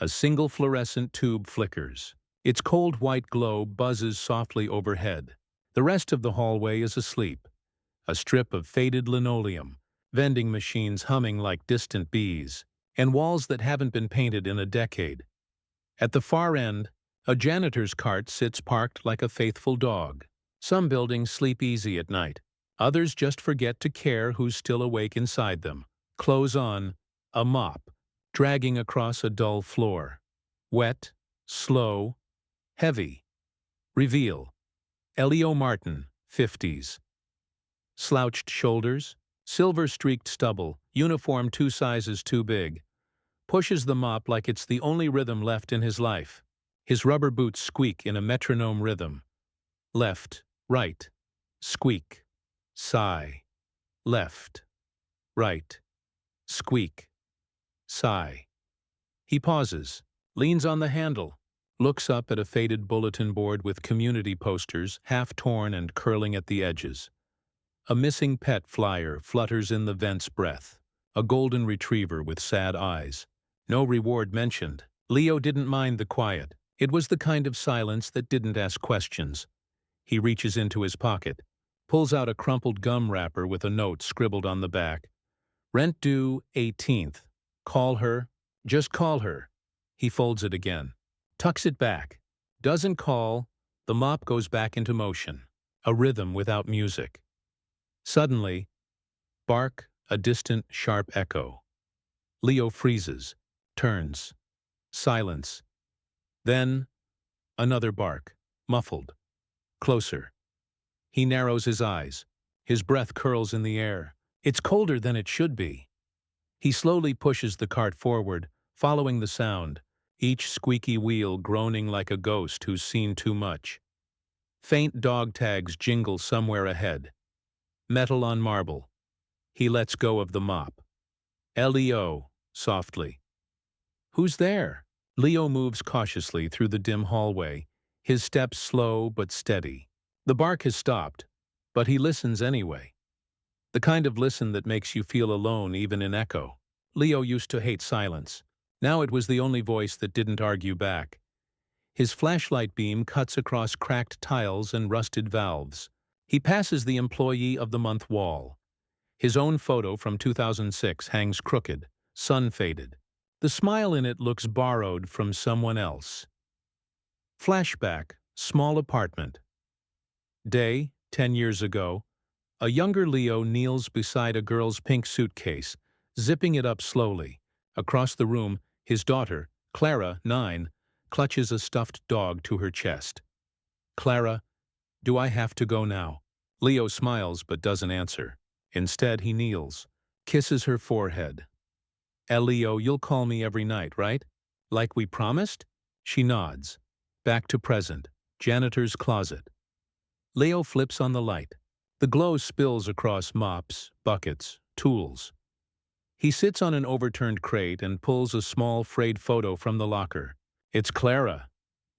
A single fluorescent tube flickers. Its cold white glow buzzes softly overhead. The rest of the hallway is asleep. A strip of faded linoleum, vending machines humming like distant bees, and walls that haven't been painted in a decade. At the far end, a janitor's cart sits parked like a faithful dog. Some buildings sleep easy at night. Others just forget to care who's still awake inside them. Clothes on, a mop, dragging across a dull floor. Wet, slow, heavy. Reveal. Elio Martin, 50s. Slouched shoulders, silver-streaked stubble, uniform 2 sizes too big. Pushes the mop like it's the only rhythm left in his life. His rubber boots squeak in a metronome rhythm. Left, right, squeak, sigh. Left, right, squeak, sigh. He pauses, leans on the handle, looks up at a faded bulletin board with community posters, half torn and curling at the edges. A missing pet flyer flutters in the vent's breath, a golden retriever with sad eyes. No reward mentioned. Leo didn't mind the quiet. It was the kind of silence that didn't ask questions. He reaches into his pocket, pulls out a crumpled gum wrapper with a note scribbled on the back. Rent due 18th. Call her. Just call her. He folds it again. Tucks it back. Doesn't call. The mop goes back into motion. A rhythm without music. Suddenly, bark, a distant, sharp echo. Leo freezes, turns. Silence. Then, another bark, muffled. Closer. He narrows his eyes. His breath curls in the air. It's colder than it should be. He slowly pushes the cart forward, following the sound, each squeaky wheel groaning like a ghost who's seen too much. Faint dog tags jingle somewhere ahead. Metal on marble. He lets go of the mop. Leo, softly. Who's there? Leo moves cautiously through the dim hallway, his steps slow but steady. The bark has stopped, but he listens anyway. The kind of listen that makes you feel alone even in echo. Leo used to hate silence. Now it was the only voice that didn't argue back. His flashlight beam cuts across cracked tiles and rusted valves. He passes the Employee of the Month wall. His own photo from 2006 hangs crooked, sun-faded. The smile in it looks borrowed from someone else. Flashback, small apartment. Day, 10 years ago. A younger Leo kneels beside a girl's pink suitcase, zipping it up slowly. Across the room, his daughter, Clara, 9, clutches a stuffed dog to her chest. Clara, do I have to go now? Leo smiles but doesn't answer. Instead, he kneels, kisses her forehead. Leo, you'll call me every night, right? Like we promised? She nods. Back to present. Janitor's closet. Leo flips on the light. The glow spills across mops, buckets, tools. He sits on an overturned crate and pulls a small frayed photo from the locker. It's Clara,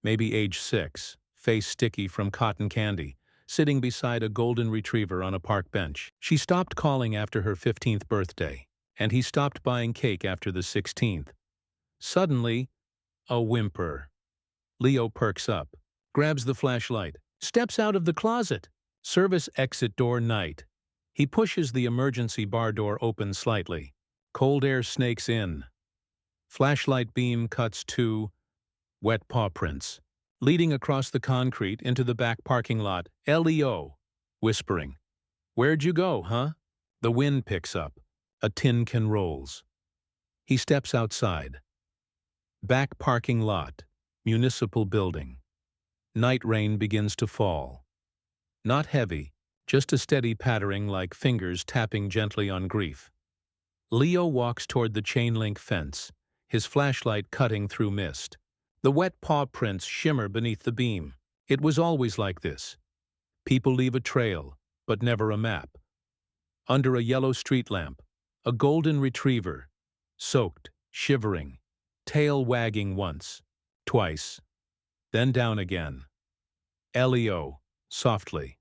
maybe age 6, face sticky from cotton candy, sitting beside a golden retriever on a park bench. She stopped calling after her 15th birthday, and he stopped buying cake after the 16th. Suddenly, a whimper. Leo perks up, grabs the flashlight, steps out of the closet. Service exit door night. He pushes the emergency bar door open slightly. Cold air snakes in. Flashlight beam cuts to wet paw prints, leading across the concrete into the back parking lot. Leo, whispering. Where'd you go, huh? The wind picks up. A tin can rolls. He steps outside. Back parking lot. Municipal building. Night rain begins to fall. Not heavy, just a steady pattering like fingers tapping gently on grief. Leo walks toward the chain-link fence, his flashlight cutting through mist. The wet paw prints shimmer beneath the beam. It was always like this. People leave a trail, but never a map. Under a yellow street lamp, a golden retriever, soaked, shivering, tail wagging once, twice, then down again. Leo, softly.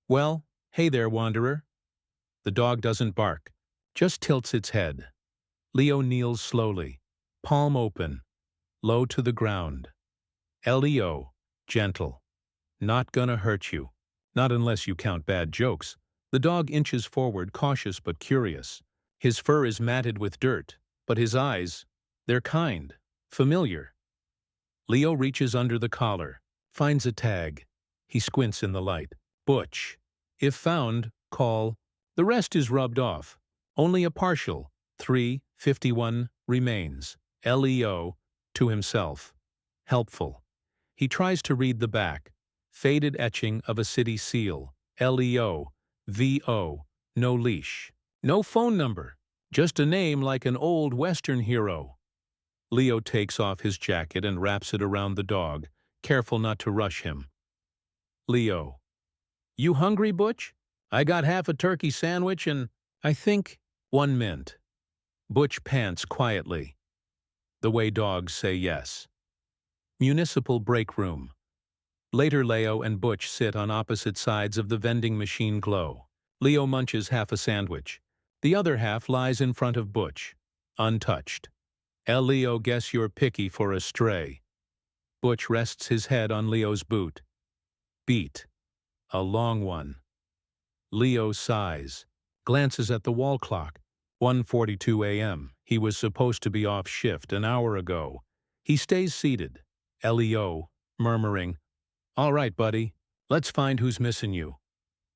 Well, hey there, wanderer. The dog doesn't bark, just tilts its head. Leo kneels slowly, palm open, low to the ground. Leo, gentle. Not gonna hurt you. Not unless you count bad jokes. The dog inches forward, cautious but curious. His fur is matted with dirt, but his eyes, they're kind, familiar. Leo reaches under the collar, finds a tag. He squints in the light. Butch. If found, call. The rest is rubbed off. Only a partial, 351, remains. Leo, to himself. Helpful. He tries to read the back. Faded etching of a city seal. Leo, VO, no leash. No phone number. Just a name like an old Western hero. Leo takes off his jacket and wraps it around the dog, careful not to rush him. Leo. You hungry, Butch? I got half a turkey sandwich and, I think, 1 mint. Butch pants quietly. The way dogs say yes. Municipal break room. Later Leo and Butch sit on opposite sides of the vending machine glow. Leo munches half a sandwich. The other half lies in front of Butch, untouched. Leo, guess you're picky for a stray. Butch rests his head on Leo's boot. Beat. A long one. Leo sighs, glances at the wall clock. 1:42 a.m. He was supposed to be off shift an hour ago. He stays seated. Leo, murmuring, All right, buddy, let's find who's missing you.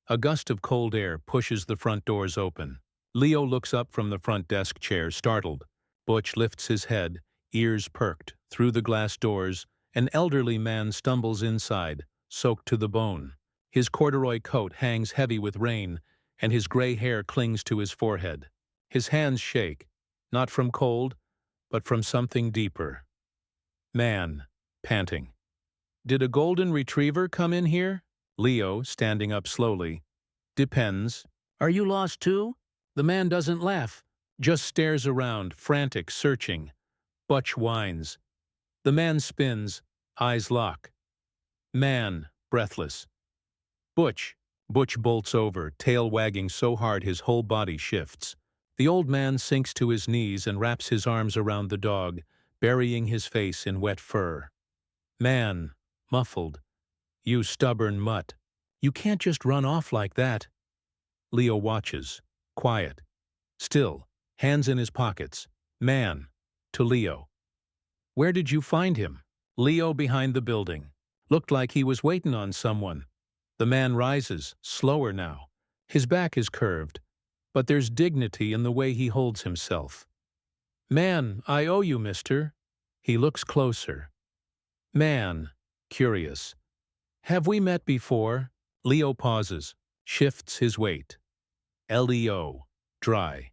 A gust of cold air pushes the front doors open. Leo looks up from the front desk chair, startled. Butch lifts his head, ears perked. Through the glass doors, an elderly man stumbles inside, soaked to the bone. His corduroy coat hangs heavy with rain, and his gray hair clings to his forehead. His hands shake, not from cold, but from something deeper. Man, panting. Did a golden retriever come in here? Leo, standing up slowly. Depends. Are you lost too? The man doesn't laugh, just stares around, frantic, searching. Butch whines. The man spins, eyes lock. Man, breathless. Butch. Butch bolts over, tail wagging so hard his whole body shifts. The old man sinks to his knees and wraps his arms around the dog, burying his face in wet fur. Man, muffled. You stubborn mutt. You can't just run off like that. Leo watches, quiet. Still, hands in his pockets. Man, to Leo. Where did you find him? Leo behind the building. Looked like he was waiting on someone. The man rises, slower now. His back is curved, but there's dignity in the way he holds himself. Man, I owe you, mister. He looks closer. Man, curious. Have we met before? Leo pauses, shifts his weight. Leo, dry.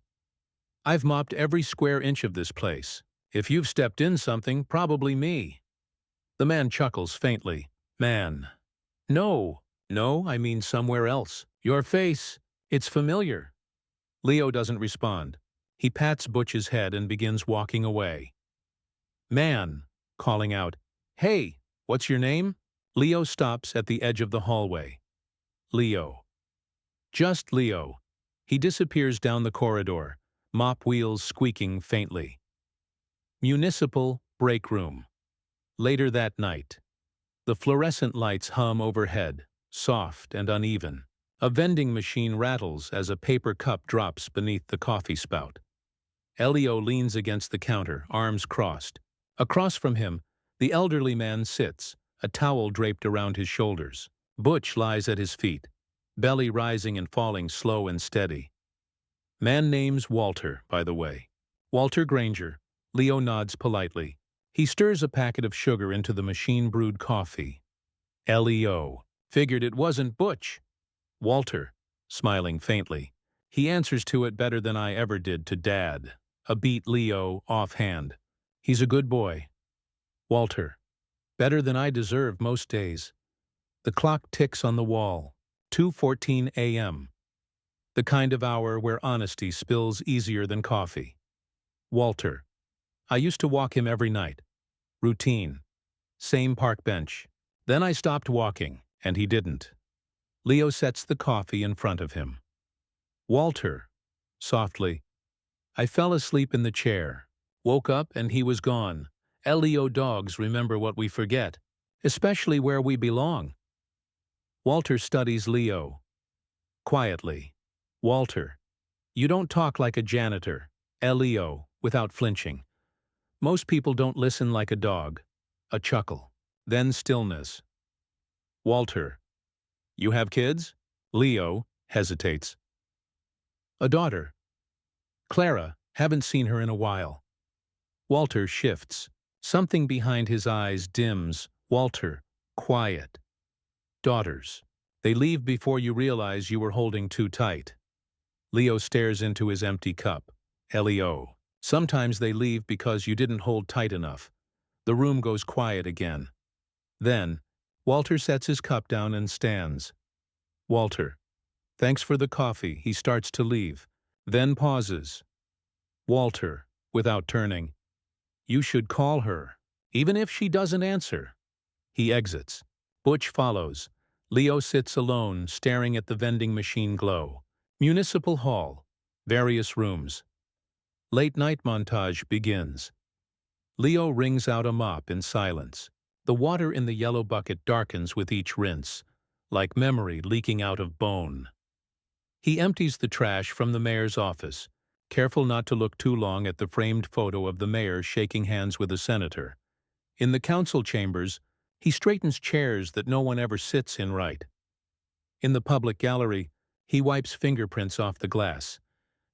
I've mopped every square inch of this place. If you've stepped in something, probably me. The man chuckles faintly. Man. No, I mean somewhere else. Your face, it's familiar. Leo doesn't respond. He pats Butch's head and begins walking away. Man, calling out, Hey, what's your name? Leo stops at the edge of the hallway. Leo. Just Leo. He disappears down the corridor, mop wheels squeaking faintly. Municipal break room. Later that night. The fluorescent lights hum overhead, soft and uneven. A vending machine rattles as a paper cup drops beneath the coffee spout. Leo leans against the counter, arms crossed. Across from him, the elderly man sits, a towel draped around his shoulders. Butch lies at his feet, belly rising and falling slow and steady. Man name's Walter, by the way. Walter Granger. Leo nods politely. He stirs a packet of sugar into the machine-brewed coffee. Leo. Figured it wasn't Butch. Walter, smiling faintly. He answers to it better than I ever did to Dad. A beat Leo offhand. He's a good boy. Walter. Better than I deserve most days. The clock ticks on the wall. 2:14 a.m. The kind of hour where honesty spills easier than coffee. Walter. I used to walk him every night. Routine. Same park bench. Then I stopped walking, and he didn't. Leo sets the coffee in front of him. Walter. Softly. I fell asleep in the chair. Woke up and he was gone. LEO dogs remember what we forget, especially where we belong. Walter studies Leo. Quietly. Walter, you don't talk like a janitor. LEO, without flinching. Most people don't listen like a dog. A chuckle. Then stillness. Walter, you have kids? Leo hesitates. A daughter. Clara, haven't seen her in a while. Walter shifts. Something behind his eyes dims. Walter, quiet. Daughters. They leave before you realize you were holding too tight. Leo stares into his empty cup. LEO. Sometimes they leave because you didn't hold tight enough. The room goes quiet again. Then, Walter sets his cup down and stands. Walter. Thanks for the coffee. He starts to leave. Then pauses. Walter, without turning. You should call her, even if she doesn't answer. He exits. Butch follows. Leo sits alone, staring at the vending machine glow. Municipal Hall. Various rooms. Late night montage begins. Leo wrings out a mop in silence. The water in the yellow bucket darkens with each rinse, like memory leaking out of bone. He empties the trash from the mayor's office, careful not to look too long at the framed photo of the mayor shaking hands with a senator. In the council chambers, he straightens chairs that no one ever sits in right. In the public gallery, he wipes fingerprints off the glass,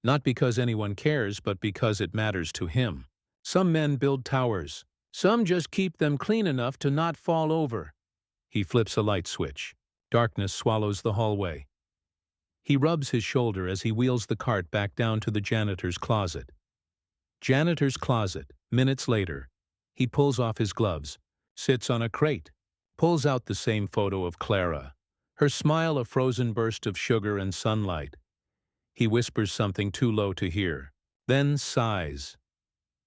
not because anyone cares, but because it matters to him. Some men build towers. Some just keep them clean enough to not fall over. He flips a light switch. Darkness swallows the hallway. He rubs his shoulder as he wheels the cart back down to the janitor's closet. Janitor's closet. Minutes later, he pulls off his gloves, sits on a crate, pulls out the same photo of Clara, her smile a frozen burst of sugar and sunlight. He whispers something too low to hear, then sighs.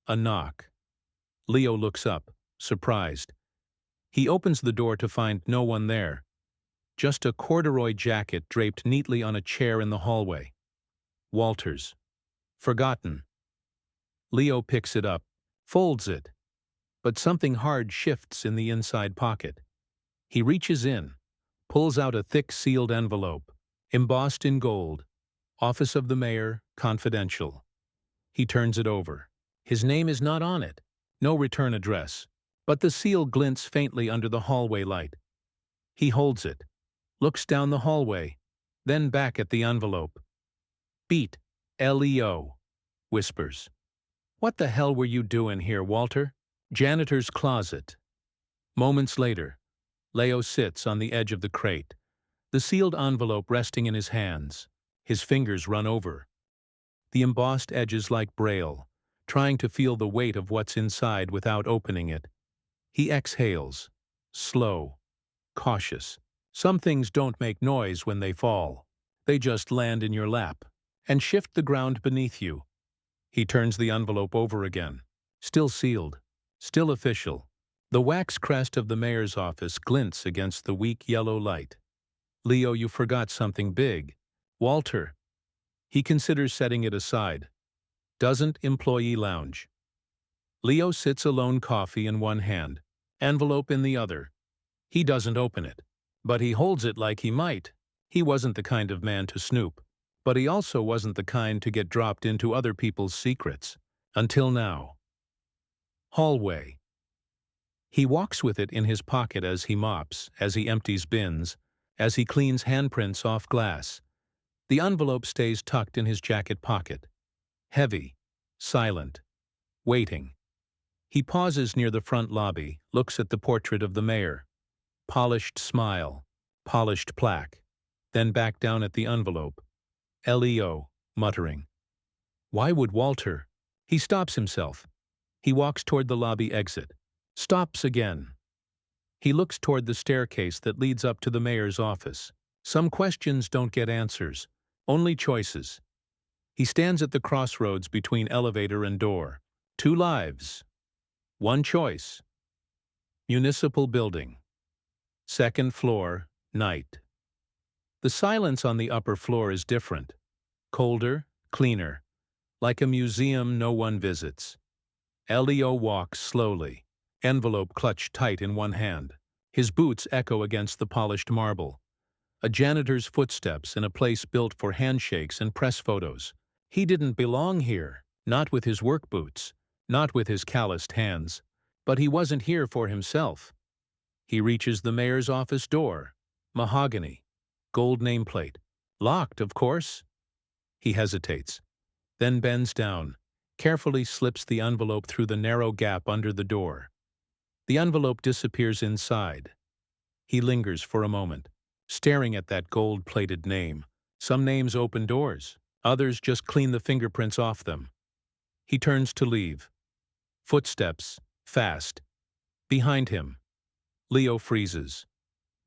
A knock. Leo looks up, surprised. He opens the door to find no one there. Just a corduroy jacket draped neatly on a chair in the hallway. Walter's. Forgotten. Leo picks it up, folds it, but something hard shifts in the inside pocket. He reaches in, pulls out a thick sealed envelope, embossed in gold. Office of the Mayor, confidential. He turns it over. His name is not on it. No return address. But the seal glints faintly under the hallway light. He holds it, looks down the hallway, then back at the envelope. Beat, LEO, whispers. What the hell were you doing here, Walter? Janitor's closet. Moments later, Leo sits on the edge of the crate, the sealed envelope resting in his hands. His fingers run over. The embossed edges like braille, trying to feel the weight of what's inside without opening it. He exhales, slow, cautious. Some things don't make noise when they fall. They just land in your lap and shift the ground beneath you. He turns the envelope over again. Still sealed, still official. The wax crest of the mayor's office glints against the weak yellow light. Leo, you forgot something big. Walter. He considers setting it aside. Doesn't employee lounge. Leo sits alone, coffee in one hand, envelope in the other. He doesn't open it, but he holds it like he might. He wasn't the kind of man to snoop, but he also wasn't the kind to get dropped into other people's secrets. Until now. Hallway. He walks with it in his pocket as he mops, as he empties bins, as he cleans handprints off glass. The envelope stays tucked in his jacket pocket. Heavy, silent, waiting. He pauses near the front lobby, looks at the portrait of the mayor. Polished smile, polished plaque. Then back down at the envelope. LEO, muttering. Why would Walter? He stops himself. He walks toward the lobby exit. Stops again. He looks toward the staircase that leads up to the mayor's office. Some questions don't get answers, only choices. He stands at the crossroads between elevator and door. 2 lives. 1 choice. Municipal building. 2nd floor, night. The silence on the upper floor is different. Colder, cleaner. Like a museum no one visits. LEO walks slowly, envelope clutched tight in one hand. His boots echo against the polished marble. A janitor's footsteps in a place built for handshakes and press photos. He didn't belong here, not with his work boots, not with his calloused hands. But he wasn't here for himself. He reaches the mayor's office door. Mahogany. Gold nameplate. Locked, of course. He hesitates, then bends down, carefully slips the envelope through the narrow gap under the door. The envelope disappears inside. He lingers for a moment, staring at that gold-plated name. Some names open doors, others just clean the fingerprints off them. He turns to leave. Footsteps, fast. Behind him. Leo freezes.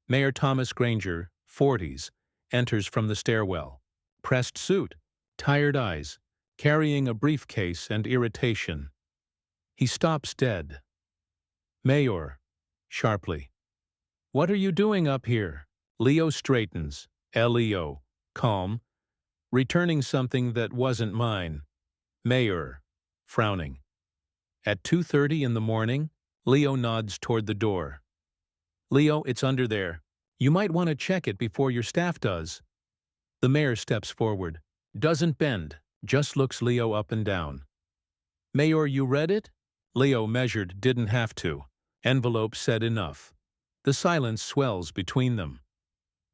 Mayor Thomas Granger, 40s, enters from the stairwell. Pressed suit, tired eyes, carrying a briefcase and irritation. He stops dead. Mayor, sharply. What are you doing up here? Leo straightens. Leo, calm. Returning something that wasn't mine. Mayor, frowning. At 2:30 in the morning, Leo nods toward the door. Leo, it's under there. You might want to check it before your staff does. The mayor steps forward. Doesn't bend, just looks Leo up and down. Mayor, you read it? Leo measured, didn't have to. Envelope said enough. The silence swells between them.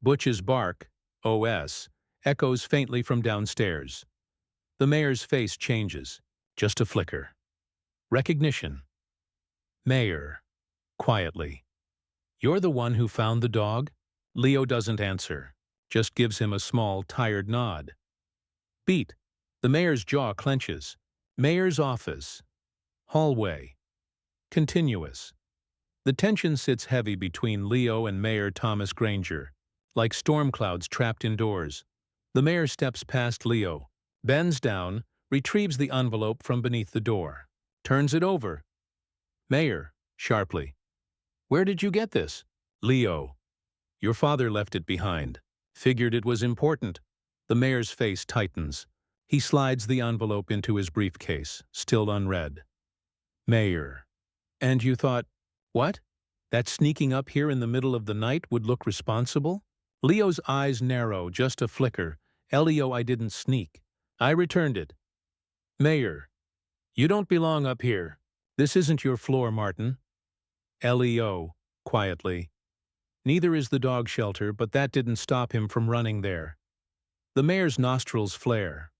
Butch's bark, OS, echoes faintly from downstairs. The mayor's face changes, just a flicker. Recognition. Mayor, quietly. You're the one who found the dog? Leo doesn't answer, just gives him a small, tired nod. Beat. The mayor's jaw clenches. Mayor's office. Hallway. Continuous. The tension sits heavy between Leo and Mayor Thomas Granger, like storm clouds trapped indoors. The mayor steps past Leo, bends down, retrieves the envelope from beneath the door, turns it over. Mayor, sharply. Where did you get this? Leo. Your father left it behind. Figured it was important. The mayor's face tightens. He slides the envelope into his briefcase, still unread. Mayor. And you thought, what? That sneaking up here in the middle of the night would look responsible? Leo's eyes narrow, just a flicker. Leo, I didn't sneak. I returned it. Mayor. You don't belong up here. This isn't your floor, Martin. Leo, quietly. Neither is the dog shelter, but that didn't stop him from running there. The mayor's nostrils flare.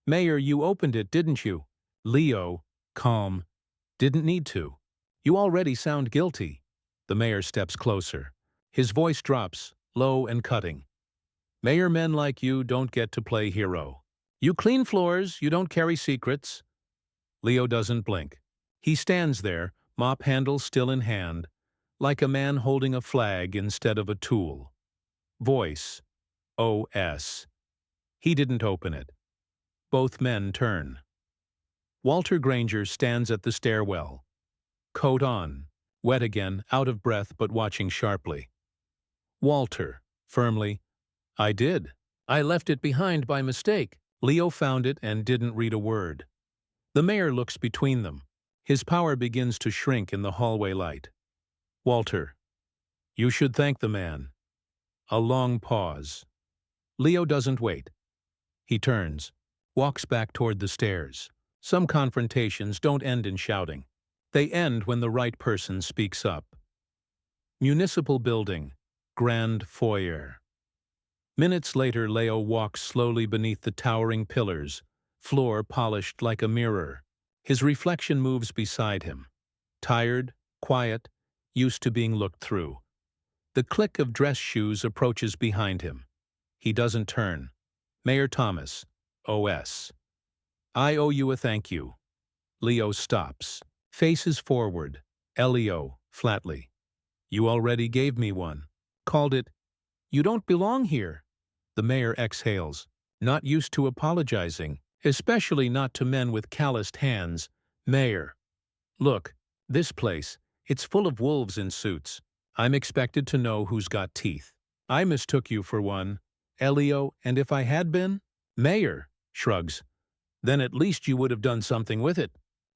Mayor, you opened it, didn't you? Leo, calm. Didn't need to. You already sound guilty. The mayor steps closer. His voice drops, low and cutting. Mayor, men like you don't get to play hero. You clean floors, you don't carry secrets. Leo doesn't blink. He stands there, mop handle still in hand, like a man holding a flag instead of a tool. Voice. OS. He didn't open it. Both men turn. Walter Granger stands at the stairwell. Coat on, wet again, out of breath but watching sharply. Walter, firmly. I did. I left it behind by mistake. Leo found it and didn't read a word. The mayor looks between them. His power begins to shrink in the hallway light. Walter. You should thank the man. A long pause. Leo doesn't wait. He turns, walks back toward the stairs. Some confrontations don't end in shouting. They end when the right person speaks up. Municipal building. Grand foyer. Minutes later, Leo walks slowly beneath the towering pillars, floor polished like a mirror. His reflection moves beside him. Tired, quiet, used to being looked through. The click of dress shoes approaches behind him. He doesn't turn. Mayor Thomas, OS. I owe you a thank you. Leo stops. Faces forward. Leo, flatly. You already gave me one. Called it, you don't belong here. The mayor exhales. Not used to apologizing, especially not to men with calloused hands. Mayor. Look, this place, it's full of wolves in suits. I'm expected to know who's got teeth. I mistook you for one. Leo, and if I had been? Mayor, shrugs. Then at least you would have done something with it.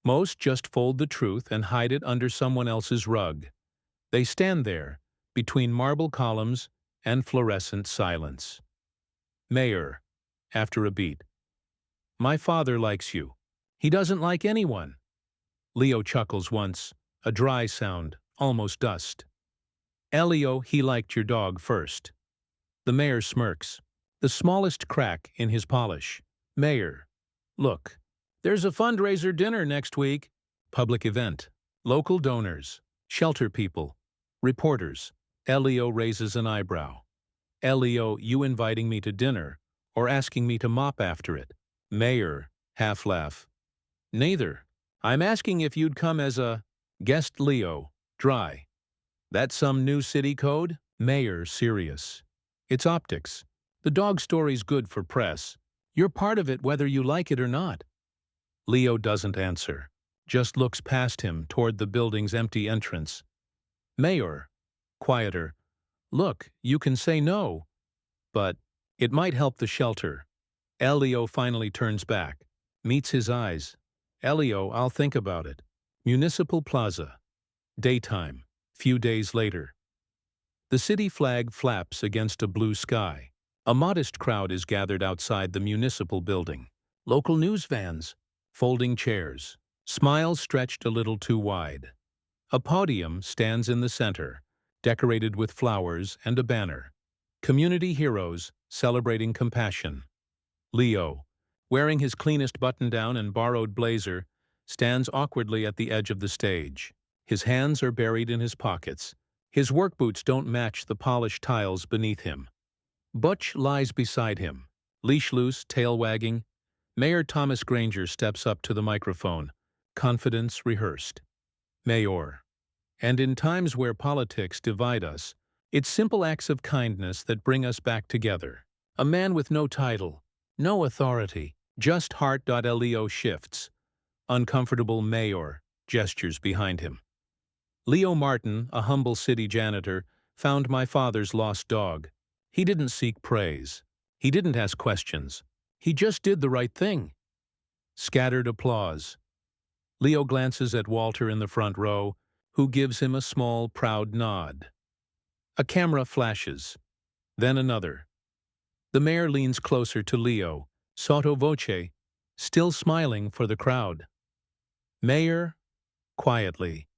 Most just fold the truth and hide it under someone else's rug. They stand there, between marble columns and fluorescent silence. Mayor, after a beat. My father likes you. He doesn't like anyone. Leo chuckles once, a dry sound, almost dust. Elio, he liked your dog first. The mayor smirks, the smallest crack in his polish. Mayor, look, there's a fundraiser dinner next week. Public event. Local donors, shelter people, reporters. Elio raises an eyebrow. Elio, you inviting me to dinner or asking me to mop after it? Mayor, half laugh. Neither. I'm asking if you'd come as a guest. Leo, dry. That's some new city code? Mayor, serious. It's optics. The dog story's good for press. You're part of it whether you like it or not. Leo doesn't answer, just looks past him toward the building's empty entrance. Mayor, quieter. Look, you can say no, but it might help the shelter. Elio finally turns back, meets his eyes. Elio, I'll think about it. Municipal Plaza. Daytime, few days later. The city flag flaps against a blue sky. A modest crowd is gathered outside the municipal building. Local news vans, folding chairs, smiles stretched a little too wide. A podium stands in the center, decorated with flowers and a banner. Community heroes celebrating compassion. Leo, wearing his cleanest button-down and borrowed blazer, stands awkwardly at the edge of the stage. His hands are buried in his pockets. His work boots don't match the polished tiles beneath him. Butch lies beside him, leash loose, tail wagging. Mayor Thomas Granger steps up to the microphone, confidence rehearsed. Mayor. And in times where politics divide us, it's simple acts of kindness that bring us back together. A man with no title, no authority, just heart. Leo shifts. Uncomfortable mayor gestures behind him. Leo Martin, a humble city janitor, found my father's lost dog. He didn't seek praise. He didn't ask questions. He just did the right thing. Scattered applause. Leo glances at Walter in the front row, who gives him a small, proud nod. A camera flashes. Then another. The mayor leans closer to Leo, sotto voce, still smiling for the crowd. Mayor, quietly.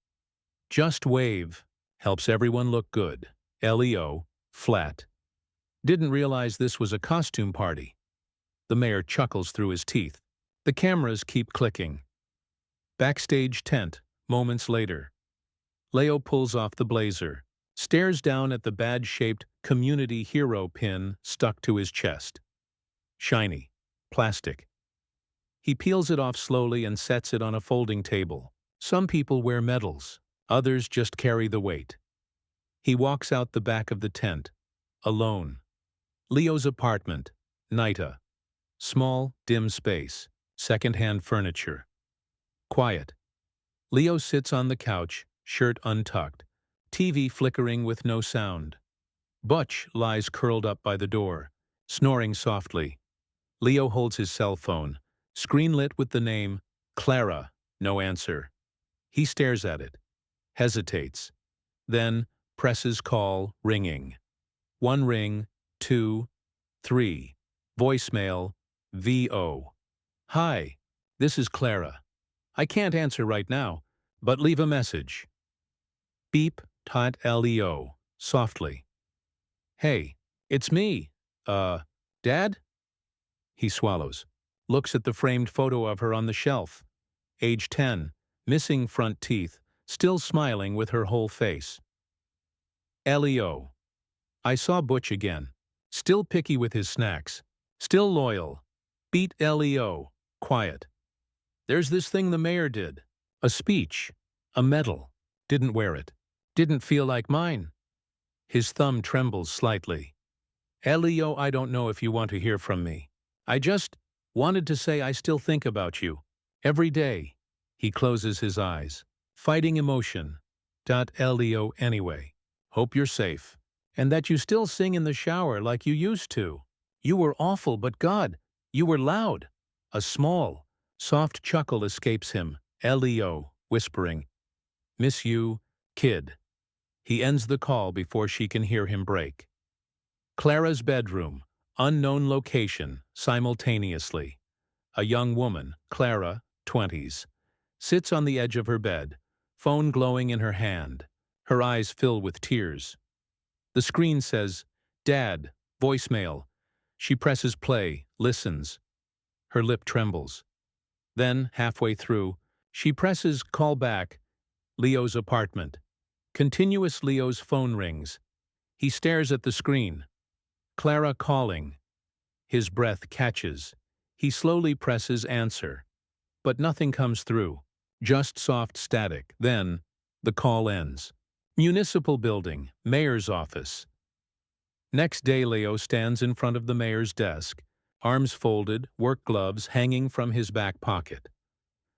Just wave. Helps everyone look good. Leo, flat. Didn't realize this was a costume party. The mayor chuckles through his teeth. The cameras keep clicking. Backstage tent, moments later. Leo pulls off the blazer, stares down at the badge-shaped community hero pin stuck to his chest. Shiny. Plastic. He peels it off slowly and sets it on a folding table. Some people wear medals. Others just carry the weight. He walks out the back of the tent, alone. Leo's apartment, Nita. Small, dim space, second-hand furniture. Quiet. Leo sits on the couch, shirt untucked, TV flickering with no sound. Butch lies curled up by the door, snoring softly. Leo holds his cell phone, screen lit with the name Clara, no answer. He stares at it, hesitates, then presses call, ringing. One ring, 2, 3. Voicemail, VO. Hi, this is Clara. I can't answer right now, but leave a message. Beep, Leo, softly. Hey, it's me. Dad? He swallows, looks at the framed photo of her on the shelf. Age 10, missing front teeth, still smiling with her whole face. Leo. I saw Butch again. Still picky with his snacks. Still loyal. Beat Leo. Quiet. There's this thing the mayor did. A speech. A medal. Didn't wear it. Didn't feel like mine. His thumb trembles slightly. Leo, I don't know if you want to hear from me. I just wanted to say I still think about you. Every day. He closes his eyes. Fighting emotion. Leo, anyway. Hope you're safe. And that you still sing in the shower like you used to. You were awful, but God, you were loud. A small, soft chuckle escapes him. Leo, whispering, "Miss you, kid." He ends the call before she can hear him break. Clara's bedroom, unknown location, simultaneously. A young woman, Clara, 20s, sits on the edge of her bed, phone glowing in her hand. Her eyes fill with tears. The screen says, "Dad, voicemail." She presses play, listens. Her lip trembles. Then, halfway through, she presses call back. Leo's apartment. Continuous Leo's phone rings. He stares at the screen. Clara calling. His breath catches. He slowly presses answer. But nothing comes through. Just soft static. Then, the call ends. Municipal building, mayor's office. Next day, Leo stands in front of the mayor's desk, arms folded, work gloves hanging from his back pocket.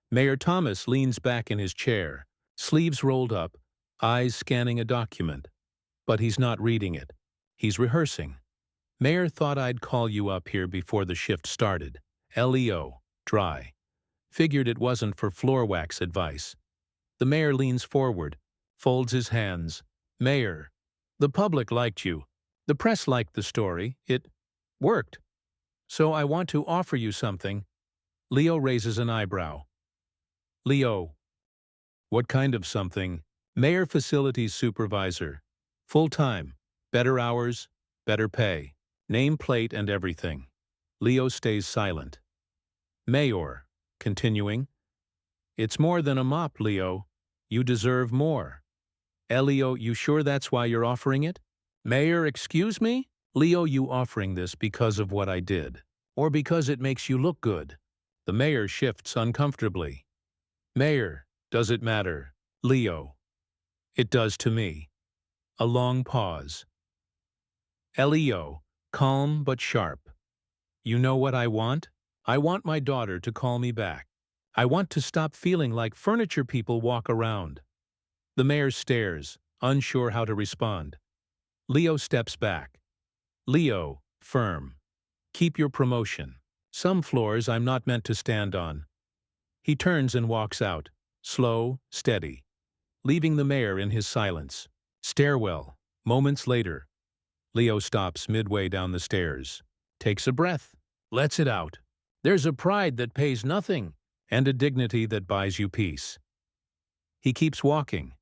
Mayor Thomas leans back in his chair, sleeves rolled up, eyes scanning a document. But he's not reading it. He's rehearsing. "Mayor thought I'd call you up here before the shift started." Leo, dry. Figured it wasn't for floor wax advice. The mayor leans forward, folds his hands. "Mayor, the public liked you. The press liked the story. It worked. So I want to offer you something." Leo raises an eyebrow. "Leo, what kind of something?" "Mayor facilities supervisor. Full-time. Better hours, better pay. Nameplate and everything." Leo stays silent. Mayor, continuing, "It's more than a mop, Leo. You deserve more." "Leo, you sure that's why you're offering it?" "Mayor, excuse me?" "Leo, you offering this because of what I did, or because it makes you look good?" The mayor shifts uncomfortably. "Mayor, does it matter?" "Leo, it does to me." A long pause. Leo, calm but sharp. "You know what I want? I want my daughter to call me back. I want to stop feeling like furniture people walk around." The mayor stares, unsure how to respond. Leo steps back. "Leo, firm. Keep your promotion. Some floors I'm not meant to stand on." He turns and walks out, slow, steady, leaving the mayor in his silence. Stairwell. Moments later. Leo stops midway down the stairs, takes a breath, lets it out. There's a pride that pays nothing, and a dignity that buys you peace. He keeps walking.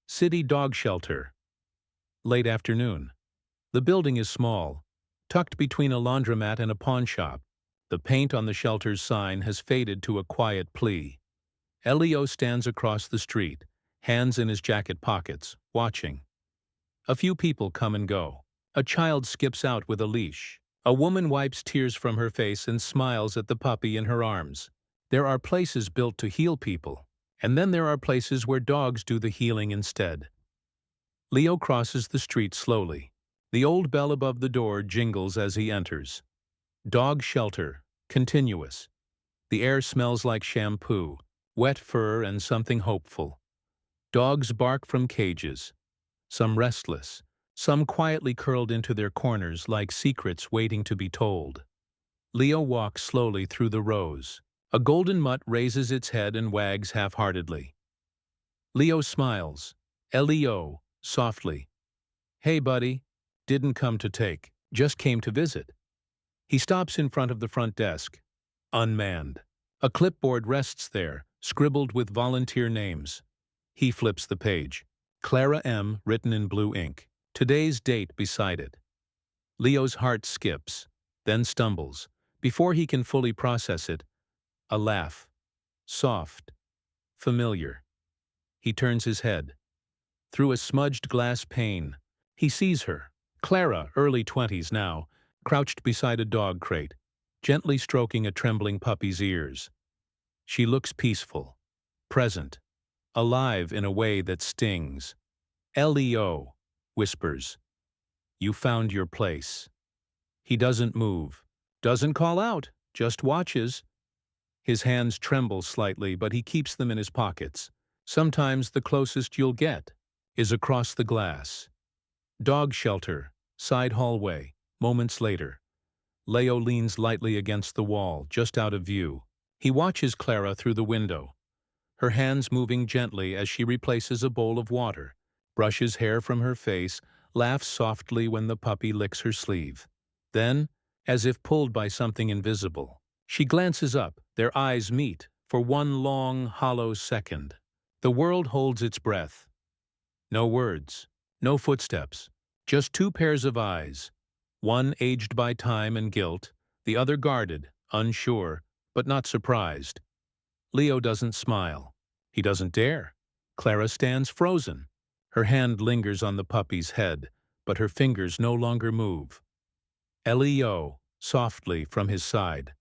City dog shelter. Late afternoon. The building is small, tucked between a laundromat and a pawn shop. The paint on the shelter's sign has faded to a quiet plea. Leo stands across the street, hands in his jacket pockets, watching. A few people come and go. A child skips out with a leash. A woman wipes tears from her face and smiles at the puppy in her arms. There are places built to heal people, and then there are places where dogs do the healing instead. Leo crosses the street slowly. The old bell above the door jingles as he enters. Dog shelter, continuous. The air smells like shampoo, wet fur and something hopeful. Dogs bark from cages, some restless, some quietly curled into their corners like secrets waiting to be told. Leo walks slowly through the rows. A golden mutt raises its head and wags half-heartedly. Leo smiles. Leo, softly. "Hey, buddy. Didn't come to take, just came to visit." He stops in front of the front desk. Unmanned. A clipboard rests there, scribbled with volunteer names. He flips the page. Clara M. written in blue ink. Today's date beside it. Leo's heart skips, then stumbles. Before he can fully process it, a laugh. Soft. Familiar. He turns his head. Through a smudged glass pane, he sees her. Clara, early 20s now, crouched beside a dog crate, gently stroking a trembling puppy's ears. She looks peaceful, present, alive in a way that stings. Leo, whispers, "You found your place." He doesn't move, doesn't call out, just watches. His hands tremble slightly, but he keeps them in his pockets. Sometimes the closest you'll get is across the glass. Dog shelter, side hallway, moments later. Leo leans lightly against the wall, just out of view. He watches Clara through the window. her hands moving gently as she replaces a bowl of water, brushes hair from her face, laughs softly when the puppy licks her sleeve. Then, as if pulled by something invisible, she glances up, their eyes meet, for one long, hollow second. The world holds its breath. No words, no footsteps, just two pairs of eyes, one aged by time and guilt, the other guarded, unsure, but not surprised. Leo doesn't smile. He doesn't dare. Clara stands frozen. Her hand lingers on the puppy's head, but her fingers no longer move. Leo, softly from his side.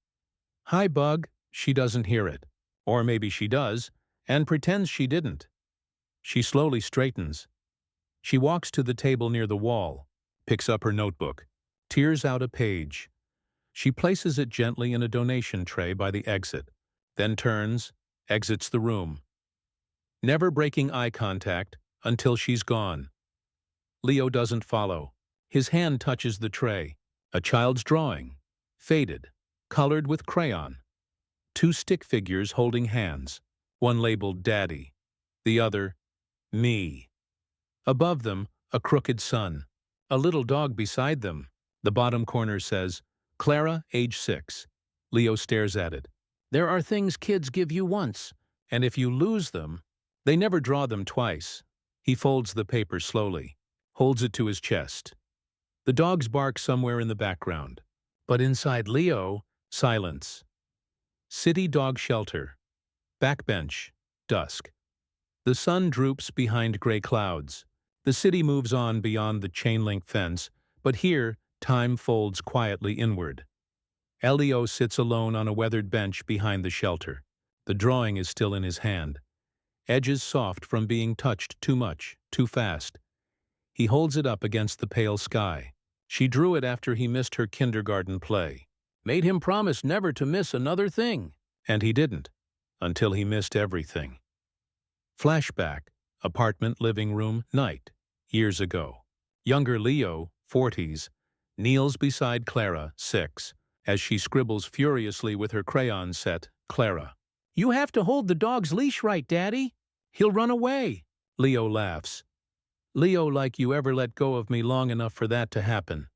"Hi, Bug." She doesn't hear it. Or maybe she does, and pretends she didn't. She slowly straightens. She walks to the table near the wall, picks up her notebook, tears out a page. She places it gently in a donation tray by the exit, then turns, exits the room, never breaking eye contact until she's gone. Leo doesn't follow. His hand touches the tray. A child's drawing, faded, colored with crayon. Two stick figures holding hands, one labeled Daddy, the other, Me. Above them, a crooked sun. A little dog beside them. The bottom corner says, Clara, age 6. Leo stares at it. There are things kids give you once, and if you lose them, they never draw them twice. He folds the paper slowly, holds it to his chest. The dogs bark somewhere in the background, but inside Leo, silence. City dog shelter. Backbench. Dusk. The sun droops behind gray clouds. The city moves on beyond the chain-link fence, but here, time folds quietly inward. Leo sits alone on a weathered bench behind the shelter. The drawing is still in his hand. Edges soft from being touched too much, too fast. He holds it up against the pale sky. She drew it after he missed her kindergarten play. Made him promise never to miss another thing. And he didn't, until he missed everything. Flashback. Apartment, living room, night. Years ago. Younger Leo, 40s, kneels beside Clara, 6, as she scribbles furiously with her crayon set, Clara. "You have to hold the dog's leash right, Daddy. He'll run away." Leo laughs. "Leo, like you ever let go of me long enough for that to happen."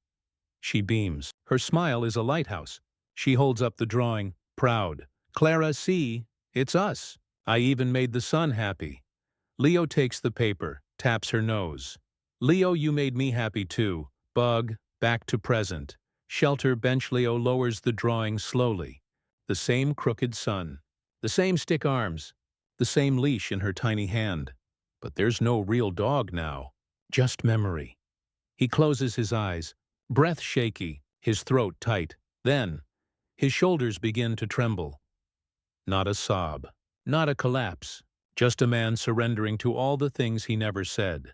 She beams. Her smile is a lighthouse. She holds up the drawing, proud. "Clara, see, it's us. I even made the sun happy." Leo takes the paper, taps her nose. "Leo, you made me happy too." Bug, back to present. Shelter bench. Leo lowers the drawing slowly. The same crooked sun. The same stick arms. The same leash in her tiny hand. But there's no real dog now. Just memory. He closes his eyes, breath shaky, his throat tight. Then, his shoulders begin to tremble. Not a sob. Not a collapse. Just a man surrendering to all the things he never said.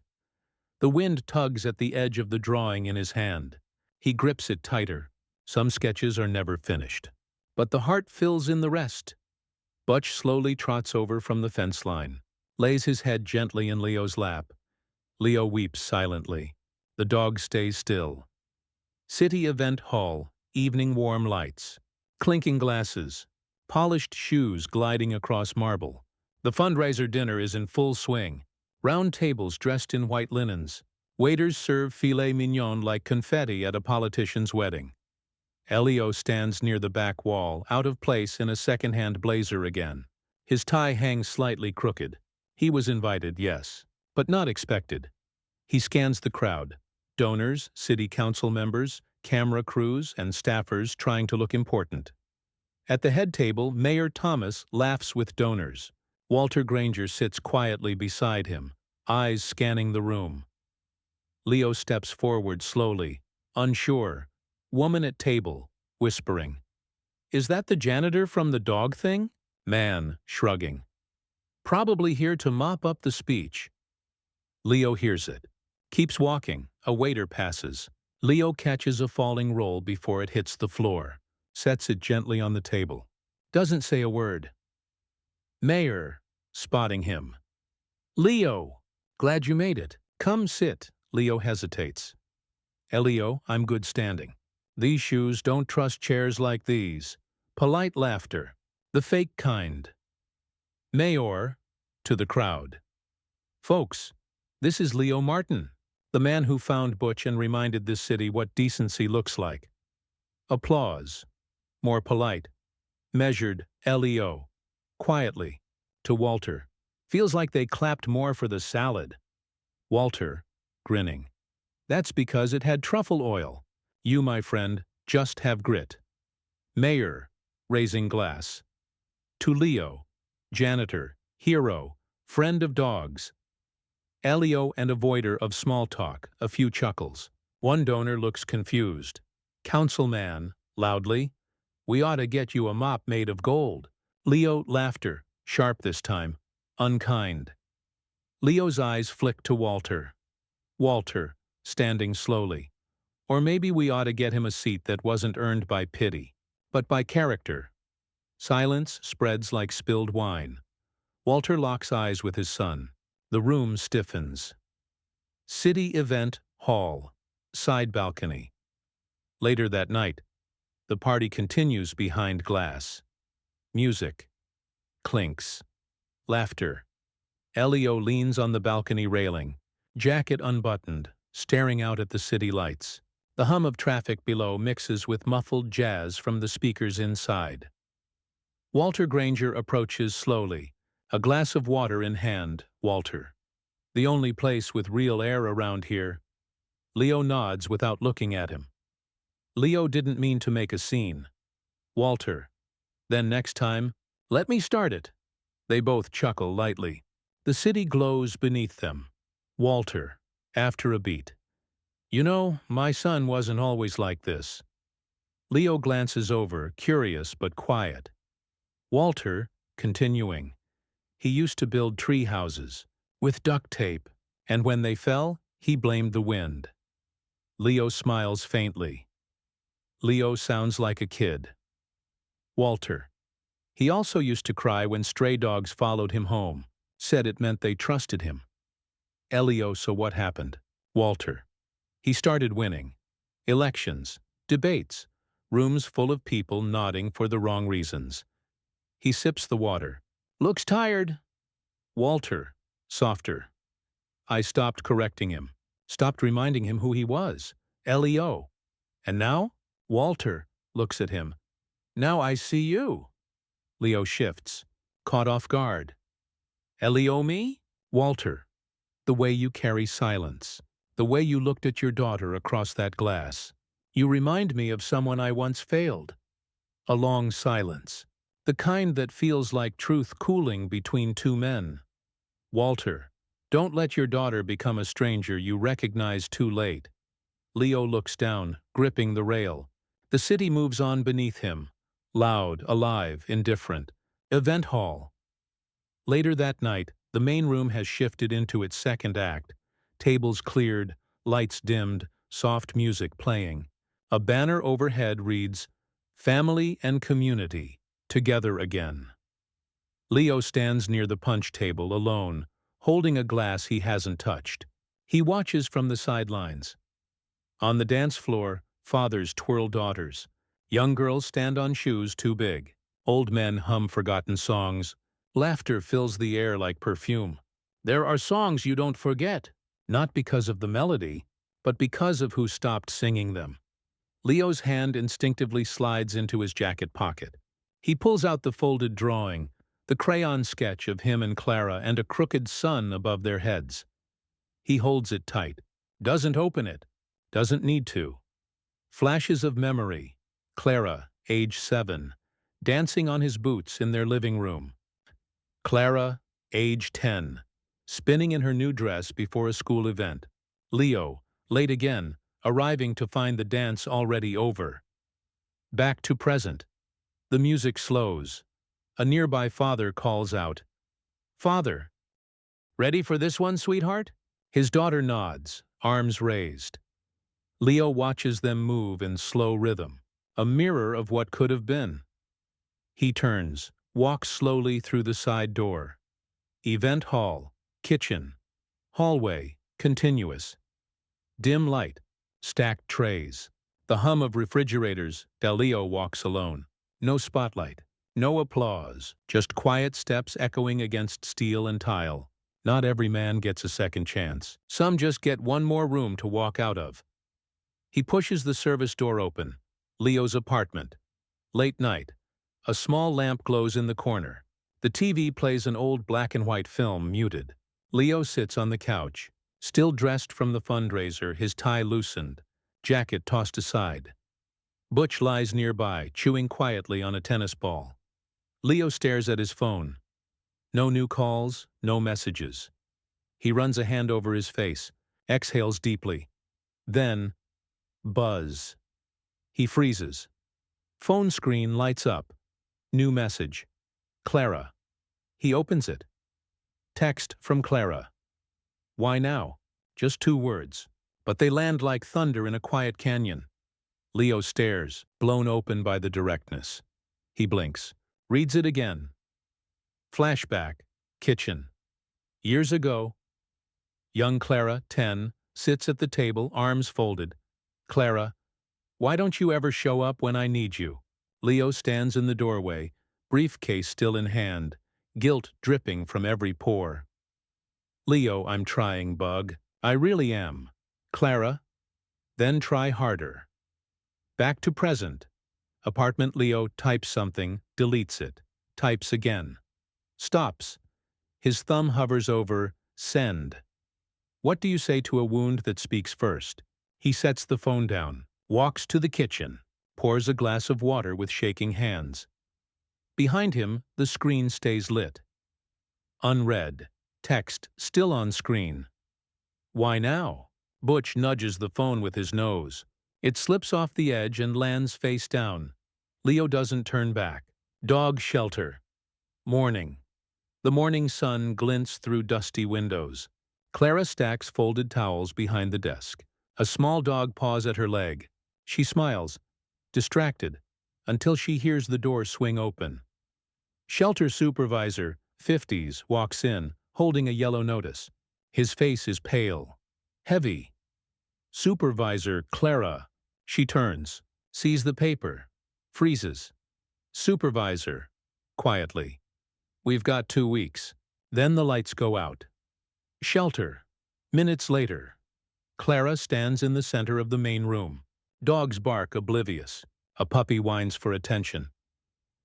The wind tugs at the edge of the drawing in his hand. He grips it tighter. Some sketches are never finished. But the heart fills in the rest. Butch slowly trots over from the fence line, lays his head gently in Leo's lap. Leo weeps silently. The dog stays still. City event hall, evening warm lights, clinking glasses, polished shoes gliding across marble. The fundraiser dinner is in full swing. Round tables dressed in white linens. Waiters serve filet mignon like confetti at a politician's wedding. Leo stands near the back wall, out of place in a second-hand blazer again. His tie hangs slightly crooked. He was invited, yes, but not expected. He scans the crowd. Donors, city council members, camera crews, and staffers trying to look important. At the head table, Mayor Thomas laughs with donors. Walter Granger sits quietly beside him, eyes scanning the room. Leo steps forward slowly, unsure. Woman at table, whispering. "Is that the janitor from the dog thing?" Man, shrugging. "Probably here to mop up the speech." Leo hears it. Keeps walking. A waiter passes. Leo catches a falling roll before it hits the floor. Sets it gently on the table. Doesn't say a word. Mayor, spotting him. "Leo, glad you made it. Come sit." Leo hesitates. "Leo, I'm good standing. These shoes don't trust chairs like these." Polite laughter. The fake kind. "Mayor," to the crowd. Folks, this is Leo Martin, the man who found Butch and reminded this city what decency looks like. Applause. More polite. Measured, Leo. Quietly. To Walter. Feels like they clapped more for the salad. Walter, grinning. That's because it had truffle oil. You, my friend, just have grit. Mayor, raising glass. To Leo, janitor, hero, friend of dogs. Leo and avoider of small talk, a few chuckles. One donor looks confused. Councilman, loudly, we ought to get you a mop made of gold. Leo, laughter, sharp this time, unkind. Leo's eyes flick to Walter. Walter, standing slowly. Or maybe we ought to get him a seat that wasn't earned by pity, but by character. Silence spreads like spilled wine. Walter locks eyes with his son. The room stiffens. City Event Hall. Side balcony. Later that night, the party continues behind glass. Music. Clinks. Laughter. Leo leans on the balcony railing, jacket unbuttoned, staring out at the city lights. The hum of traffic below mixes with muffled jazz from the speakers inside. Walter Granger approaches slowly, a glass of water in hand. Walter. The only place with real air around here. Leo nods without looking at him. Leo didn't mean to make a scene. Walter. Then next time, let me start it. They both chuckle lightly. The city glows beneath them. Walter. After a beat. You know, my son wasn't always like this. Leo glances over, curious but quiet. Walter, continuing. He used to build tree houses, with duct tape, and when they fell, he blamed the wind. Leo smiles faintly. Leo sounds like a kid. Walter. He also used to cry when stray dogs followed him home, said it meant they trusted him. Leo, so what happened? Walter. He started winning. Elections, debates, rooms full of people nodding for the wrong reasons. He sips the water. Looks tired. Walter, softer. I stopped correcting him, stopped reminding him who he was. Leo. And now? Walter looks at him. Now I see you. Leo shifts, caught off guard. Leo me? Walter. The way you carry silence. The way you looked at your daughter across that glass. You remind me of someone I once failed. A long silence. The kind that feels like truth cooling between two men. Walter. Don't let your daughter become a stranger you recognize too late. Leo looks down, gripping the rail. The city moves on beneath him. Loud, alive, indifferent. Event hall. Later that night, the main room has shifted into its second act. Tables cleared, lights dimmed, soft music playing. A banner overhead reads, Family and Community, Together Again. Leo stands near the punch table alone, holding a glass he hasn't touched. He watches from the sidelines. On the dance floor, fathers twirl daughters. Young girls stand on shoes too big. Old men hum forgotten songs. Laughter fills the air like perfume. There are songs you don't forget, not because of the melody, but because of who stopped singing them. Leo's hand instinctively slides into his jacket pocket. He pulls out the folded drawing, the crayon sketch of him and Clara and a crooked sun above their heads. He holds it tight, doesn't open it, doesn't need to. Flashes of memory. Clara, age 7, dancing on his boots in their living room. Clara, age 10, spinning in her new dress before a school event. Leo, late again, arriving to find the dance already over. Back to present. The music slows. A nearby father calls out, Father, ready for this one, sweetheart? His daughter nods, arms raised. Leo watches them move in slow rhythm, a mirror of what could have been. He turns, walks slowly through the side door. Event hall, kitchen, hallway, continuous. Dim light, stacked trays. The hum of refrigerators. Leo walks alone. No spotlight. No applause, just quiet steps echoing against steel and tile. Not every man gets a second chance. Some just get one more room to walk out of. He pushes the service door open. Leo's apartment. Late night. A small lamp glows in the corner. The TV plays an old black and white film, muted. Leo sits on the couch, still dressed from the fundraiser, his tie loosened, jacket tossed aside. Butch lies nearby, chewing quietly on a tennis ball. Leo stares at his phone. No new calls, no messages. He runs a hand over his face, exhales deeply. Then, buzz. He freezes. Phone screen lights up. New message. Clara. He opens it. Text from Clara. Why now? Just 2 words. But they land like thunder in a quiet canyon. Leo stares, blown open by the directness. He blinks. Reads it again. Flashback. Kitchen. Years ago. Young Clara, 10, sits at the table, arms folded. Clara, why don't you ever show up when I need you? Leo stands in the doorway, briefcase still in hand, guilt dripping from every pore. Leo, I'm trying, bug. I really am. Clara, then try harder. Back to present. Apartment. Leo types something, deletes it, types again. Stops. His thumb hovers over send. What do you say to a wound that speaks first? He sets the phone down, walks to the kitchen, pours a glass of water with shaking hands. Behind him, the screen stays lit. Unread. Text still on screen. Why now? Butch nudges the phone with his nose. It slips off the edge and lands face down. Leo doesn't turn back. Dog shelter. Morning. The morning sun glints through dusty windows. Clara stacks folded towels behind the desk. A small dog paws at her leg. She smiles, distracted, until she hears the door swing open. Shelter supervisor, 50s, walks in, holding a yellow notice. His face is pale, heavy. Supervisor, Clara. She turns, sees the paper, freezes. Supervisor, quietly. We've got 2 weeks. Then the lights go out. Shelter. Minutes later. Clara stands in the center of the main room. Dogs bark, oblivious. A puppy whines for attention.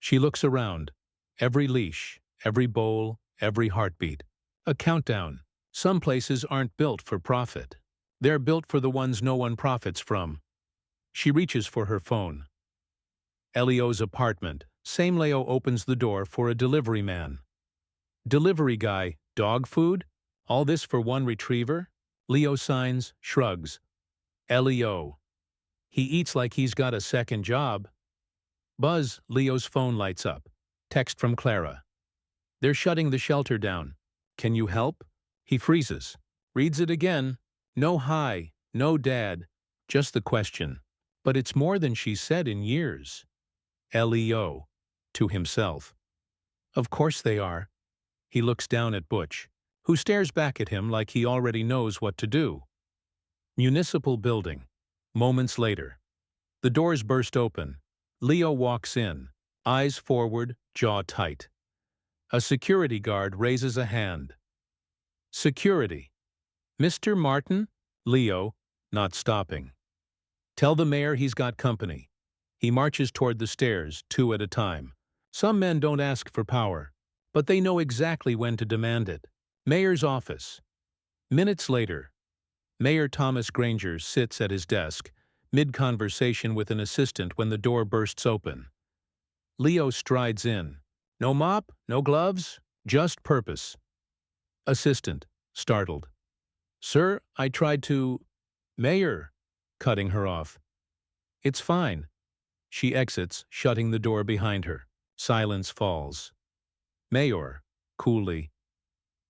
She looks around. Every leash, every bowl, every heartbeat. A countdown. Some places aren't built for profit. They're built for the ones no one profits from. She reaches for her phone. Leo's apartment. Same. Leo opens the door for a delivery man. Delivery guy, dog food? All this for one retriever? Leo signs, shrugs. Leo. He eats like he's got a second job. Buzz. Leo's phone lights up. Text from Clara. They're shutting the shelter down. Can you help? He freezes. Reads it again. No hi, no dad, just the question. But it's more than she's said in years. Leo. To himself. Of course they are. He looks down at Butch, who stares back at him like he already knows what to do. Municipal building. Moments later. The doors burst open. Leo walks in, eyes forward, jaw tight. A security guard raises a hand. Security. Mr. Martin? Leo, not stopping. Tell the mayor he's got company. He marches toward the stairs, 2 at a time. Some men don't ask for power, but they know exactly when to demand it. Mayor's office. Minutes later. Mayor Thomas Granger sits at his desk, mid-conversation with an assistant when the door bursts open. Leo strides in. No mop, no gloves, just purpose. Assistant, startled. Sir, I tried to… Mayor, cutting her off. It's fine. She exits, shutting the door behind her. Silence falls. Mayor, coolly.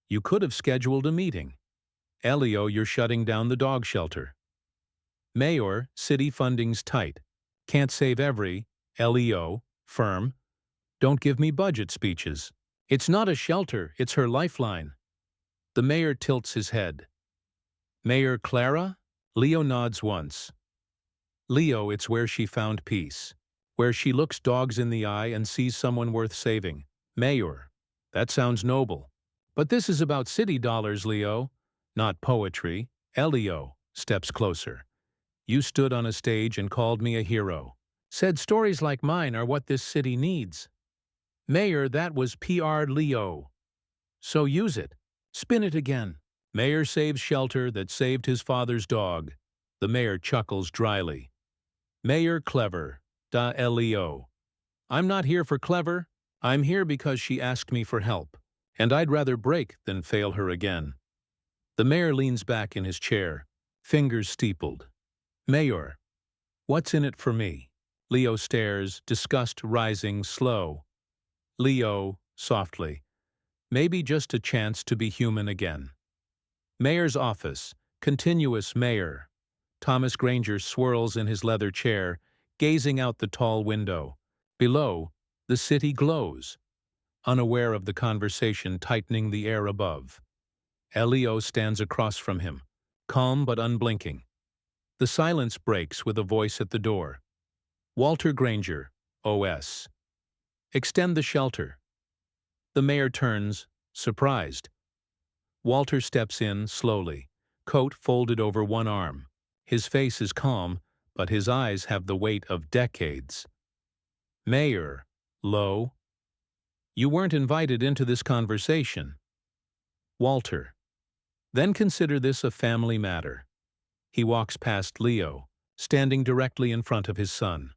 You could have scheduled a meeting. Leo, you're shutting down the dog shelter. Mayor, city funding's tight. Can't save every… Leo, firm. Don't give me budget speeches. It's not a shelter, it's her lifeline. The mayor tilts his head. Mayor Clara? Leo nods once. Leo, it's where she found peace. where she looks dogs in the eye and sees someone worth saving. Mayor. That sounds noble. But this is about city dollars, Leo, not poetry. Elio steps closer. You stood on a stage and called me a hero. Said stories like mine are what this city needs. Mayor, that was PR Leo. So use it. Spin it again. Mayor saves shelter that saved his father's dog. The mayor chuckles dryly. Mayor clever. Da Leo. I'm not here for clever. I'm here because she asked me for help. And I'd rather break than fail her again. The mayor leans back in his chair, fingers steepled. Mayor, what's in it for me? Leo stares, disgust rising slow. Leo, softly. Maybe just a chance to be human again. Mayor's office, continuous mayor. Thomas Granger swirls in his leather chair, gazing out the tall window. Below, the city glows, unaware of the conversation tightening the air above. Elio stands across from him, calm but unblinking. The silence breaks with a voice at the door. Walter Granger, OS. Extend the shelter. The mayor turns, surprised. Walter steps in slowly, coat folded over one arm. His face is calm, but his eyes have the weight of decades. Mayor, low. You weren't invited into this conversation. Walter. Then consider this a family matter. He walks past Leo, standing directly in front of his son.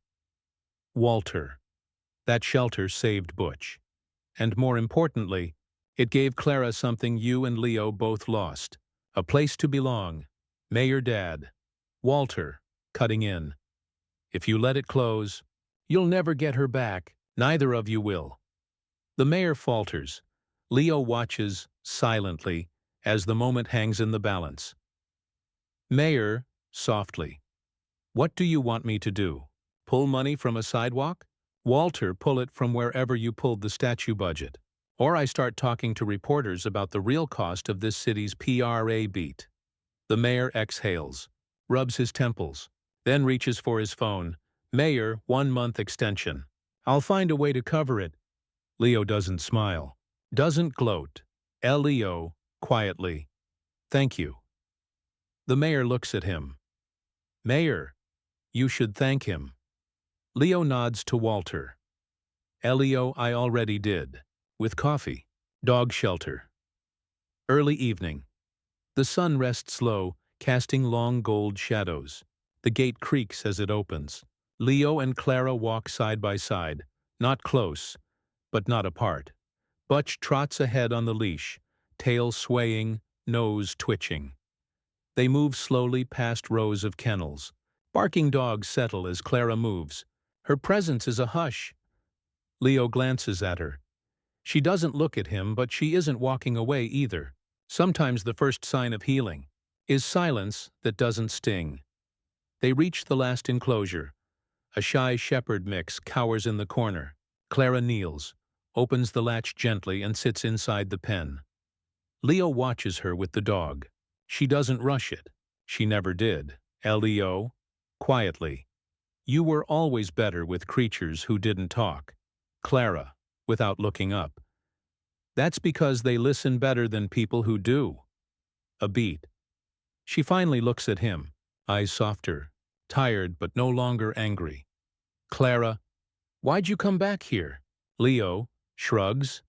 Walter. That shelter saved Butch. And more importantly, it gave Clara something you and Leo both lost. A place to belong. Mayor Dad. Walter, cutting in. If you let it close, you'll never get her back. Neither of you will. The mayor falters. Leo watches, silently, as the moment hangs in the balance. Mayor, softly. What do you want me to do? Pull money from a sidewalk? Walter, pull it from wherever you pulled the statue budget. Or I start talking to reporters about the real cost of this city's PRA beat. The mayor exhales, rubs his temples, then reaches for his phone. Mayor, 1-month extension. I'll find a way to cover it. Leo doesn't smile, doesn't gloat. Leo, quietly. Thank you. The mayor looks at him. Mayor, you should thank him. Leo nods to Walter. Leo, I already did. With coffee. Dog shelter. Early evening. The sun rests low, casting long gold shadows. The gate creaks as it opens. Leo and Clara walk side by side, not close, but not apart. Butch trots ahead on the leash, tail swaying, nose twitching. They move slowly past rows of kennels. Barking dogs settle as Clara moves. Her presence is a hush. Leo glances at her. She doesn't look at him, but she isn't walking away either. Sometimes the first sign of healing is silence that doesn't sting. They reach the last enclosure. A shy shepherd mix cowers in the corner. Clara kneels, opens the latch gently and sits inside the pen. Leo watches her with the dog. She doesn't rush it. She never did. Leo, quietly. You were always better with creatures who didn't talk. Clara, without looking up. That's because they listen better than people who do. A beat. She finally looks at him, eyes softer, tired but no longer angry. Clara, why'd you come back here? Leo, shrugs.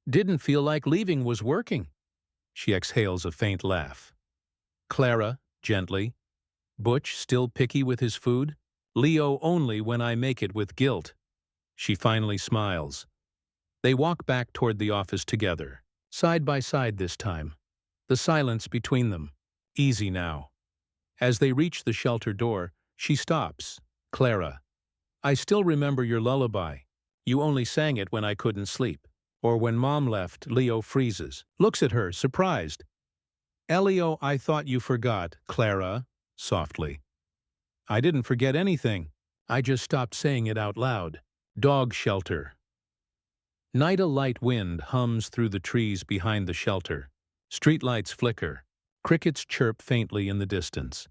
Didn't feel like leaving was working. She exhales a faint laugh. Clara, gently. Butch still picky with his food? Leo only when I make it with guilt. She finally smiles. They walk back toward the office together, side by side this time. The silence between them, easy now. As they reach the shelter door, she stops. Clara, I still remember your lullaby. You only sang it when I couldn't sleep. Or when Mom left. Leo freezes, looks at her, surprised. Leo, I thought you forgot. Clara, softly. I didn't forget anything. I just stopped saying it out loud. Dog shelter. Night, a light wind hums through the trees behind the shelter. Streetlights flicker. Crickets chirp faintly in the distance.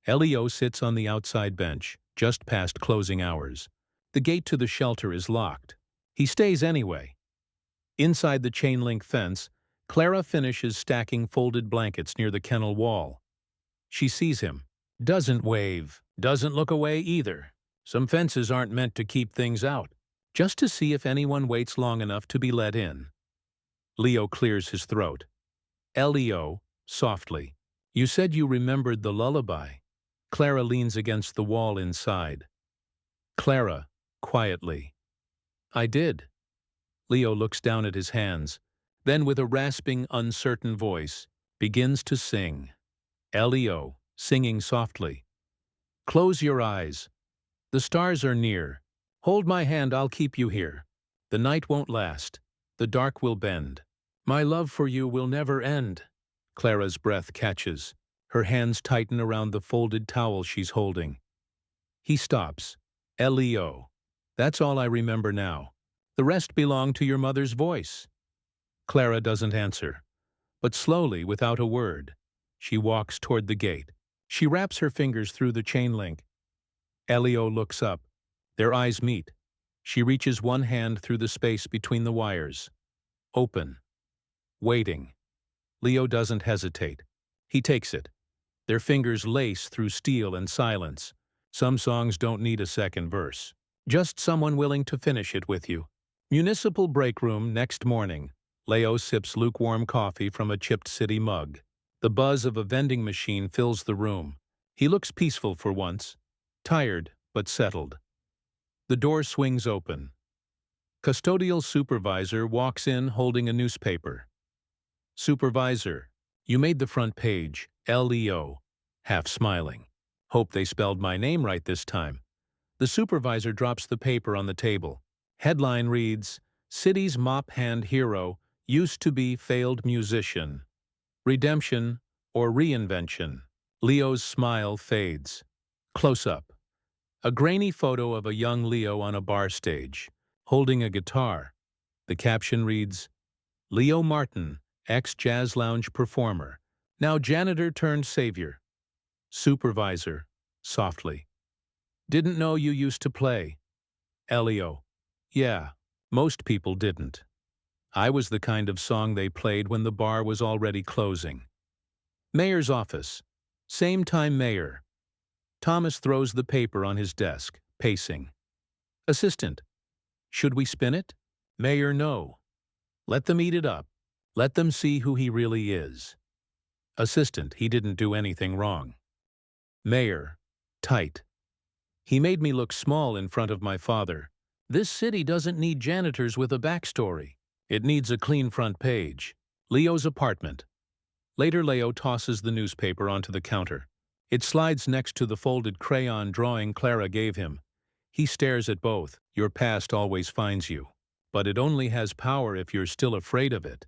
Leo sits on the outside bench, just past closing hours. The gate to the shelter is locked. He stays anyway. Inside the chain-link fence, Clara finishes stacking folded blankets near the kennel wall. She sees him. Doesn't wave. Doesn't look away either. Some fences aren't meant to keep things out, just to see if anyone waits long enough to be let in. Leo clears his throat. Leo, softly. You said you remembered the lullaby. Clara leans against the wall inside. Clara, quietly. I did. Leo looks down at his hands, then with a rasping, uncertain voice, begins to sing. Leo, singing softly. Close your eyes. The stars are near. Hold my hand, I'll keep you here. The night won't last. The dark will bend. My love for you will never end. Clara's breath catches. Her hands tighten around the folded towel she's holding. He stops. Leo. That's all I remember now. The rest belonged to your mother's voice. Clara doesn't answer, but slowly, without a word, she walks toward the gate. She wraps her fingers through the chain link. Leo looks up. Their eyes meet. She reaches one hand through the space between the wires. Open. Waiting. Leo doesn't hesitate. He takes it. Their fingers lace through steel and silence. Some songs don't need a second verse. Just someone willing to finish it with you. Municipal break room next morning. Leo sips lukewarm coffee from a chipped city mug. The buzz of a vending machine fills the room. He looks peaceful for once. Tired, but settled. The door swings open. Custodial supervisor walks in holding a newspaper. Supervisor, you made the front page, Leo, half smiling. Hope they spelled my name right this time. The supervisor drops the paper on the table. Headline reads, City's mop hand hero used to be failed musician. Redemption or reinvention. Leo's smile fades. Close up. A grainy photo of a young Leo on a bar stage, holding a guitar. The caption reads, Leo Martin, ex-jazz lounge performer, now janitor turned savior. Supervisor, softly. Didn't know you used to play. Leo. Yeah, most people didn't. I was the kind of song they played when the bar was already closing. Mayor's office. Same time mayor. Thomas throws the paper on his desk, pacing. Assistant. Should we spin it? Mayor, no. Let them eat it up. Let them see who he really is. Assistant, he didn't do anything wrong. Mayor. Tight. He made me look small in front of my father. This city doesn't need janitors with a backstory. It needs a clean front page. Leo's apartment. Later, Leo tosses the newspaper onto the counter. It slides next to the folded crayon drawing Clara gave him. He stares at both. Your past always finds you. But it only has power if you're still afraid of it.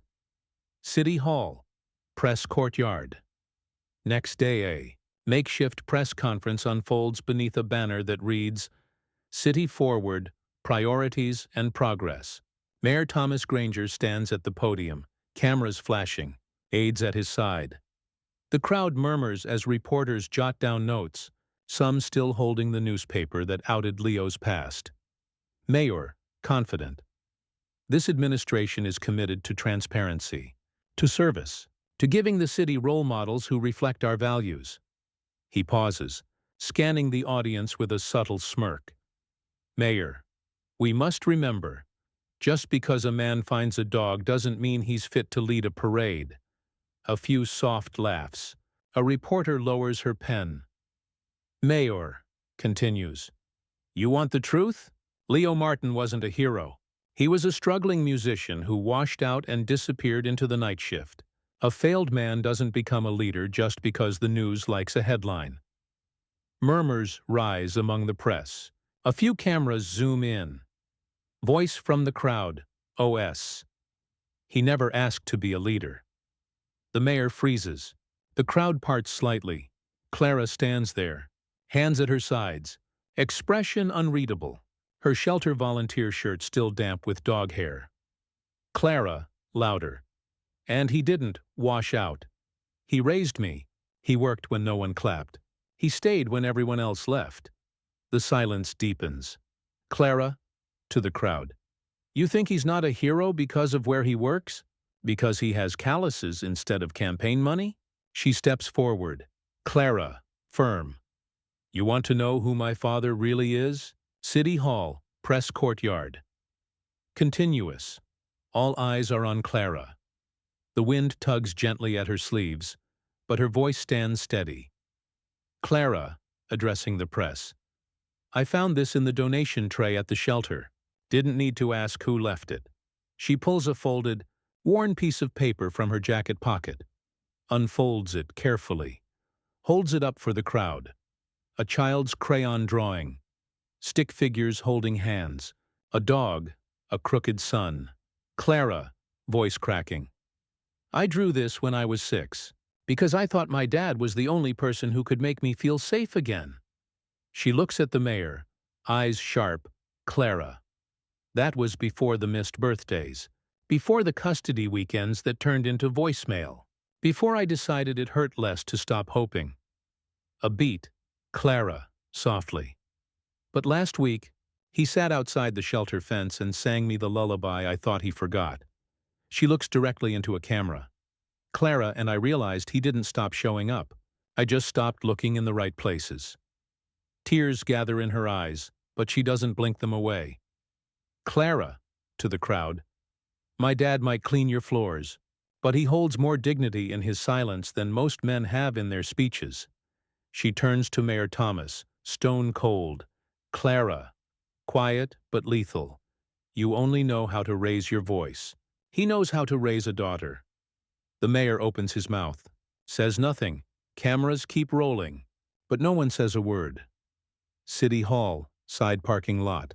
City Hall. Press courtyard. Next day, a makeshift press conference unfolds beneath a banner that reads, City Forward, Priorities and Progress. Mayor Thomas Granger stands at the podium, cameras flashing, aides at his side. The crowd murmurs as reporters jot down notes, some still holding the newspaper that outed Leo's past. Mayor, confident. This administration is committed to transparency, to service, to giving the city role models who reflect our values. He pauses, scanning the audience with a subtle smirk. Mayor, we must remember, just because a man finds a dog doesn't mean he's fit to lead a parade. A few soft laughs. A reporter lowers her pen. Mayor, continues. You want the truth? Leo Martin wasn't a hero. He was a struggling musician who washed out and disappeared into the night shift. A failed man doesn't become a leader just because the news likes a headline. Murmurs rise among the press. A few cameras zoom in. Voice from the crowd, OS. He never asked to be a leader. The mayor freezes. The crowd parts slightly. Clara stands there, hands at her sides, expression unreadable, her shelter volunteer shirt still damp with dog hair. Clara, louder. And he didn't wash out. He raised me. He worked when no one clapped. He stayed when everyone else left. The silence deepens. Clara, to the crowd. You think he's not a hero because of where he works? Because he has calluses instead of campaign money? She steps forward. Clara, firm. You want to know who my father really is? City Hall, press courtyard. Continuous. All eyes are on Clara. The wind tugs gently at her sleeves, but her voice stands steady. Clara, addressing the press. I found this in the donation tray at the shelter. Didn't need to ask who left it. She pulls a folded, worn piece of paper from her jacket pocket, unfolds it carefully, holds it up for the crowd. A child's crayon drawing, stick figures holding hands, a dog, a crooked sun. Clara, voice cracking. I drew this when I was 6, because I thought my dad was the only person who could make me feel safe again. She looks at the mayor, eyes sharp. Clara. That was before the missed birthdays, before the custody weekends that turned into voicemail, before I decided it hurt less to stop hoping. A beat. Clara, softly. But last week, he sat outside the shelter fence and sang me the lullaby I thought he forgot. She looks directly into a camera. Clara, and I realized he didn't stop showing up. I just stopped looking in the right places. Tears gather in her eyes, but she doesn't blink them away. Clara, to the crowd. My dad might clean your floors, but he holds more dignity in his silence than most men have in their speeches. She turns to Mayor Thomas, stone cold. Clara, quiet but lethal. You only know how to raise your voice. He knows how to raise a daughter. The mayor opens his mouth, says nothing. Cameras keep rolling, but no one says a word. City Hall, side parking lot.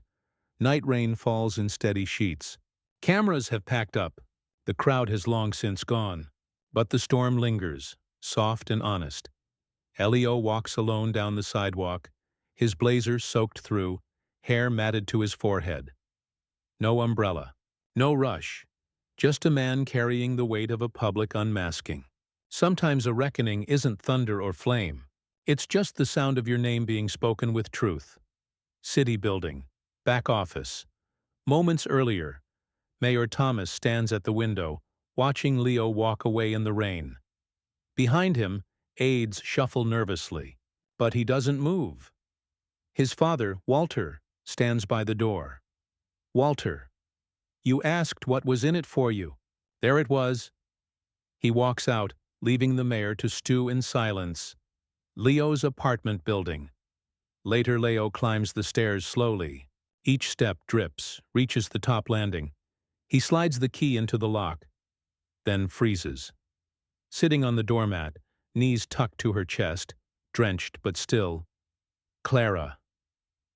Night rain falls in steady sheets. Cameras have packed up. The crowd has long since gone. But the storm lingers, soft and honest. Leo walks alone down the sidewalk, his blazer soaked through, hair matted to his forehead. No umbrella. No rush. Just a man carrying the weight of a public unmasking. Sometimes a reckoning isn't thunder or flame. It's just the sound of your name being spoken with truth. City building. Back office. Moments earlier, Mayor Thomas stands at the window, watching Leo walk away in the rain. Behind him, aides shuffle nervously, but he doesn't move. His father, Walter, stands by the door. Walter, you asked what was in it for you. There it was. He walks out, leaving the mayor to stew in silence. Leo's apartment building. Later, Leo climbs the stairs slowly. Each step drips, reaches the top landing. He slides the key into the lock, then freezes. Sitting on the doormat, knees tucked to her chest, drenched but still. Clara.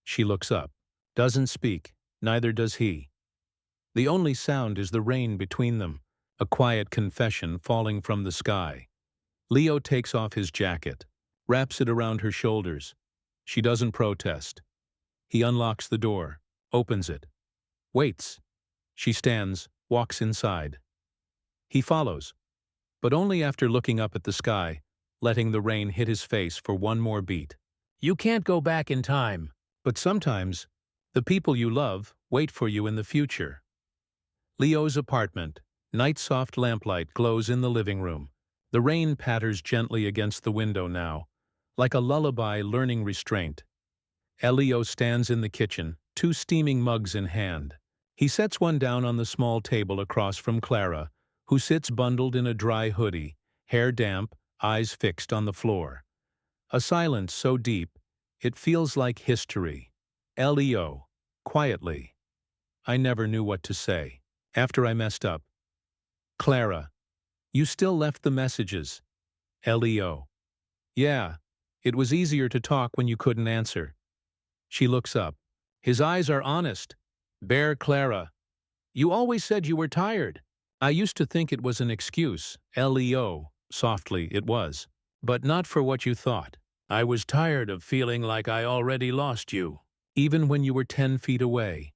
She looks up, doesn't speak, neither does he. The only sound is the rain between them, a quiet confession falling from the sky. Leo takes off his jacket, wraps it around her shoulders. She doesn't protest. He unlocks the door, opens it, waits. She stands, walks inside. He follows, but only after looking up at the sky, letting the rain hit his face for one more beat. You can't go back in time, but sometimes the people you love wait for you in the future. Leo's apartment, night-soft lamplight glows in the living room. The rain patters gently against the window now, like a lullaby learning restraint. Leo stands in the kitchen, 2 steaming mugs in hand. He sets one down on the small table across from Clara, who sits bundled in a dry hoodie, hair damp, eyes fixed on the floor. A silence so deep, it feels like history. Leo, quietly. I never knew what to say. After I messed up. Clara, you still left the messages. Leo. Yeah, it was easier to talk when you couldn't answer. She looks up. His eyes are honest. Bare. Clara. You always said you were tired. I used to think it was an excuse. Leo. Softly, it was. But not for what you thought. I was tired of feeling like I already lost you, even when you were 10 feet away.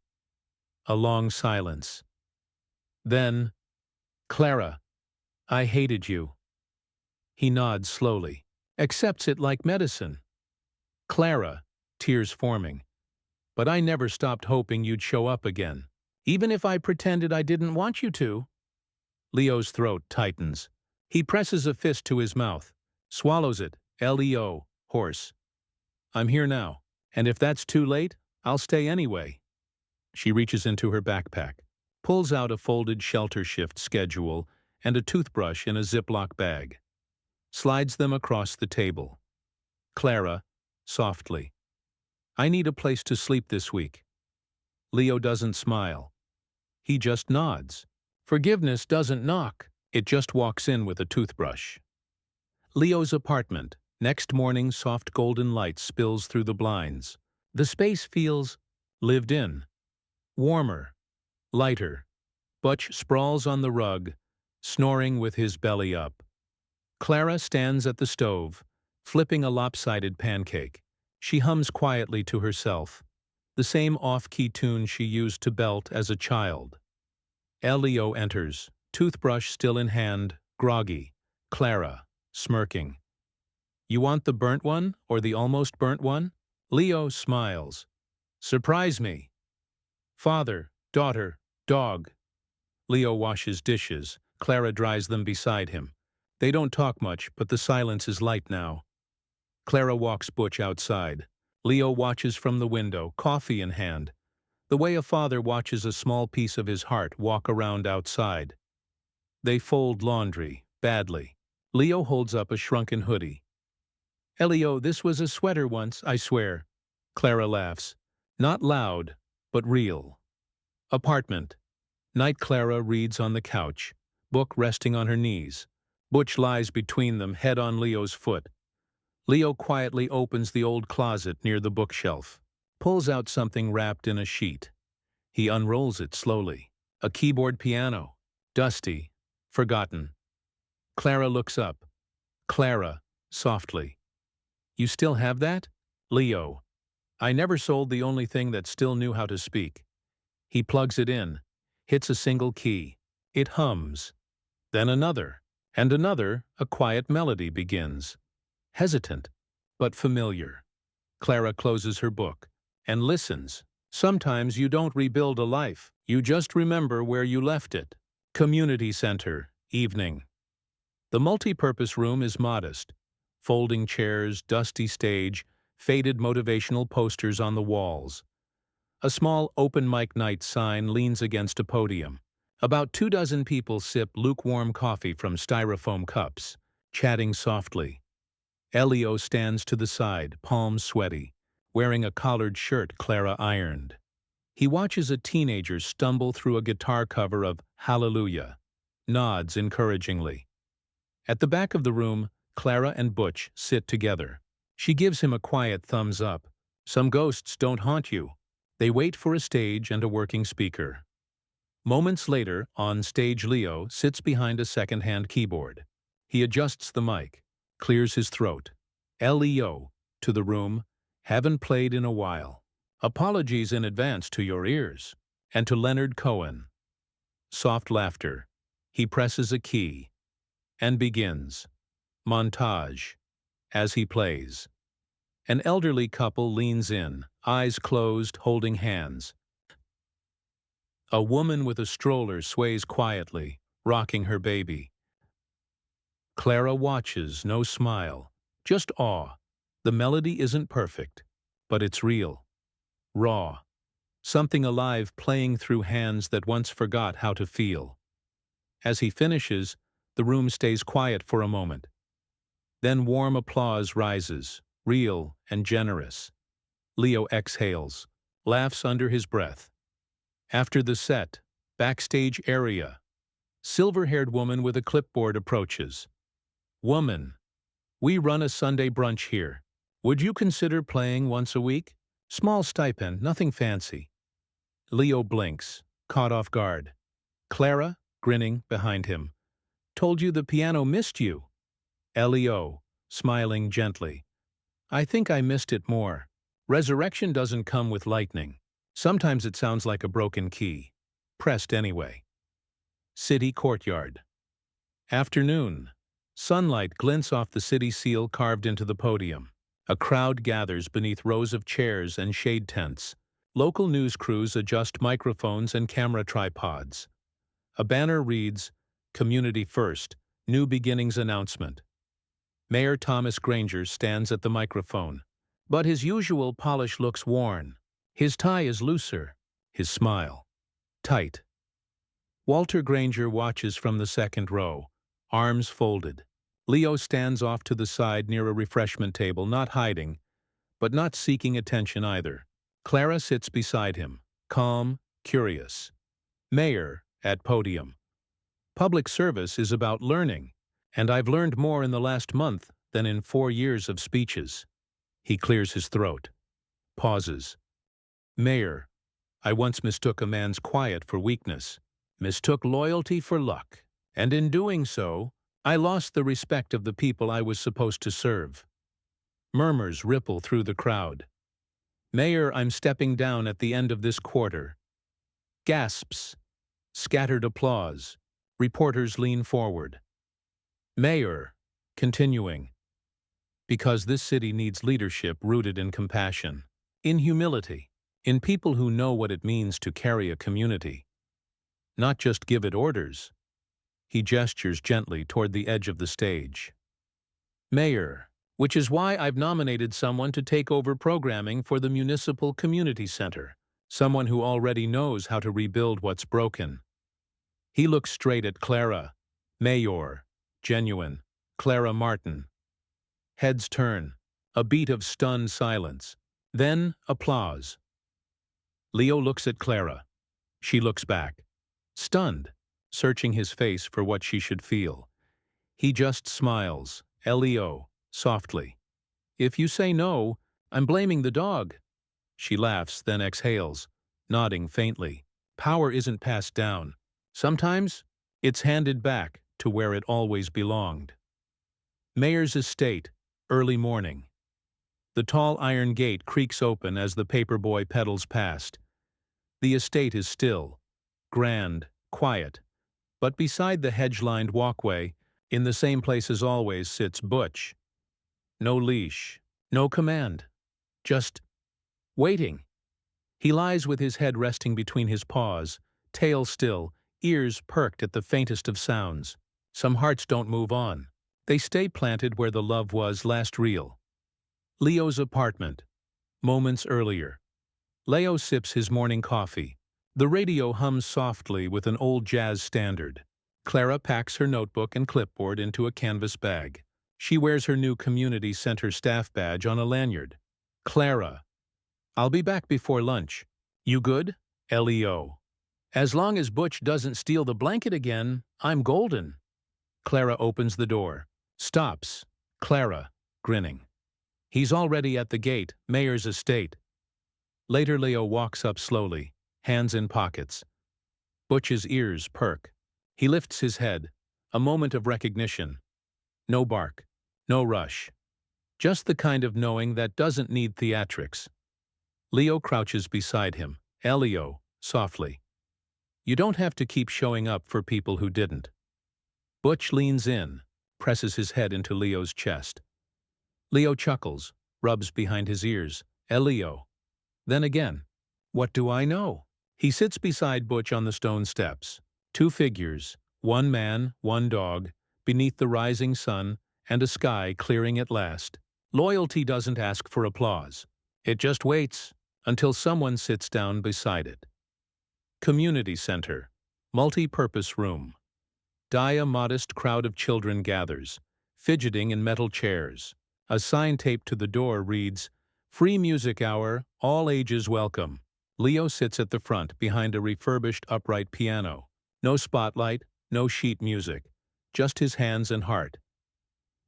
A long silence. Then, Clara, I hated you. He nods slowly, accepts it like medicine. Clara, tears forming. but I never stopped hoping you'd show up again. Even if I pretended I didn't want you to. Leo's throat tightens. He presses a fist to his mouth, swallows it, Leo, horse. I'm here now, and if that's too late, I'll stay anyway. She reaches into her backpack, pulls out a folded shelter shift schedule and a toothbrush in a Ziploc bag. Slides them across the table. Clara, softly. I need a place to sleep this week. Leo doesn't smile. He just nods. Forgiveness doesn't knock. It just walks in with a toothbrush. Leo's apartment. Next morning, soft golden light spills through the blinds. The space feels lived in. Warmer. Lighter. Butch sprawls on the rug, snoring with his belly up. Clara stands at the stove, flipping a lopsided pancake. She hums quietly to herself, the same off-key tune she used to belt as a child. Leo enters, toothbrush still in hand, groggy. Clara, smirking. You want the burnt one or the almost burnt one? Leo smiles. Surprise me. Father, daughter, dog. Leo washes dishes. Clara dries them beside him. They don't talk much, but the silence is light now. Clara walks Butch outside. Leo watches from the window, coffee in hand, the way a father watches a small piece of his heart walk around outside. They fold laundry, badly. Leo holds up a shrunken hoodie. Leo, this was a sweater once, I swear. Clara laughs. Not loud, but real. Apartment. Night. Clara reads on the couch, book resting on her knees. Butch lies between them, head on Leo's foot. Leo quietly opens the old closet near the bookshelf, pulls out something wrapped in a sheet. He unrolls it slowly. A keyboard piano. Dusty. Forgotten. Clara looks up. Clara, softly. You still have that? Leo. I never sold the only thing that still knew how to speak. He plugs it in, hits a single key. It hums. Then another, and another. A quiet melody begins. Hesitant, but familiar. Clara closes her book and listens. Sometimes you don't rebuild a life, you just remember where you left it. Community center, evening. The multi-purpose room is modest. Folding chairs, dusty stage, faded motivational posters on the walls. A small open mic night sign leans against a podium. About 24 people sip lukewarm coffee from styrofoam cups, chatting softly. Leo stands to the side, palms sweaty, wearing a collared shirt Clara ironed. He watches a teenager stumble through a guitar cover of Hallelujah, nods encouragingly. At the back of the room, Clara and Butch sit together. She gives him a quiet thumbs up. Some ghosts don't haunt you. They wait for a stage and a working speaker. Moments later, on stage, Leo sits behind a second-hand keyboard. He adjusts the mic, clears his throat. Leo, to the room, haven't played in a while. Apologies in advance to your ears. And to Leonard Cohen. Soft laughter. He presses a key and begins. Montage. As he plays. An elderly couple leans in, eyes closed, holding hands. A woman with a stroller sways quietly, rocking her baby. Clara watches, no smile, just awe. The melody isn't perfect, but it's real. Raw. Something alive playing through hands that once forgot how to feel. As he finishes, the room stays quiet for a moment. Then warm applause rises, real and generous. Leo exhales, laughs under his breath. After the set, backstage area. Silver-haired woman with a clipboard approaches. Woman, we run a Sunday brunch here. Would you consider playing once a week? Small stipend, nothing fancy. Leo blinks, caught off guard. Clara, grinning behind him. Told you the piano missed you. Leo, smiling gently. I think I missed it more. Resurrection doesn't come with lightning. Sometimes it sounds like a broken key. Pressed anyway. City courtyard. Afternoon. Sunlight glints off the city seal carved into the podium. A crowd gathers beneath rows of chairs and shade tents. Local news crews adjust microphones and camera tripods. A banner reads, "Community First, New Beginnings Announcement." Mayor Thomas Granger stands at the microphone. But his usual polish looks worn. His tie is looser, his smile tight. Walter Granger watches from the second row, arms folded. Leo stands off to the side near a refreshment table, not hiding, but not seeking attention either. Clara sits beside him, calm, curious. Mayor, at podium. Public service is about learning, and I've learned more in the last month than in 4 years of speeches. He clears his throat. Pauses. Mayor, I once mistook a man's quiet for weakness, mistook loyalty for luck, and in doing so, I lost the respect of the people I was supposed to serve. Murmurs ripple through the crowd. Mayor, I'm stepping down at the end of this quarter. Gasps. Scattered applause. Reporters lean forward. Mayor, continuing. Because this city needs leadership rooted in compassion, in humility, in people who know what it means to carry a community. Not just give it orders. He gestures gently toward the edge of the stage. Mayor, which is why I've nominated someone to take over programming for the Municipal Community Center, someone who already knows how to rebuild what's broken. He looks straight at Clara. Mayor, genuine, Clara Martin. Heads turn, a beat of stunned silence, then applause. Leo looks at Clara. She looks back, stunned, searching his face for what she should feel. He just smiles, Leo, softly. If you say no, I'm blaming the dog. She laughs, then exhales, nodding faintly. Power isn't passed down. Sometimes, it's handed back to where it always belonged. Mayor's estate, early morning. The tall iron gate creaks open as the paperboy pedals past. The estate is still, grand, quiet, but beside the hedge-lined walkway, in the same place as always, sits Butch. No leash, no command, just waiting. He lies with his head resting between his paws, tail still, ears perked at the faintest of sounds. Some hearts don't move on. They stay planted where the love was last real. Leo's apartment. Moments earlier. Leo sips his morning coffee. The radio hums softly with an old jazz standard. Clara packs her notebook and clipboard into a canvas bag. She wears her new community center staff badge on a lanyard. Clara. I'll be back before lunch. You good? Leo. As long as Butch doesn't steal the blanket again, I'm golden. Clara opens the door. Stops. Clara, grinning. He's already at the gate, Mayor's estate. Later, Leo walks up slowly, hands in pockets. Butch's ears perk. He lifts his head, a moment of recognition. No bark, no rush. Just the kind of knowing that doesn't need theatrics. Leo crouches beside him. Leo, softly. You don't have to keep showing up for people who didn't. Butch leans in, presses his head into Leo's chest. Leo chuckles, rubs behind his ears. Leo. Then again, what do I know? He sits beside Butch on the stone steps. 2 figures, 1 man, 1 dog, beneath the rising sun and a sky clearing at last. Loyalty doesn't ask for applause. It just waits until someone sits down beside it. Community Center. Multi-purpose room. A modest crowd of children gathers, fidgeting in metal chairs. A sign taped to the door reads, Free Music Hour, all ages welcome. Leo sits at the front behind a refurbished upright piano. No spotlight, no sheet music, just his hands and heart.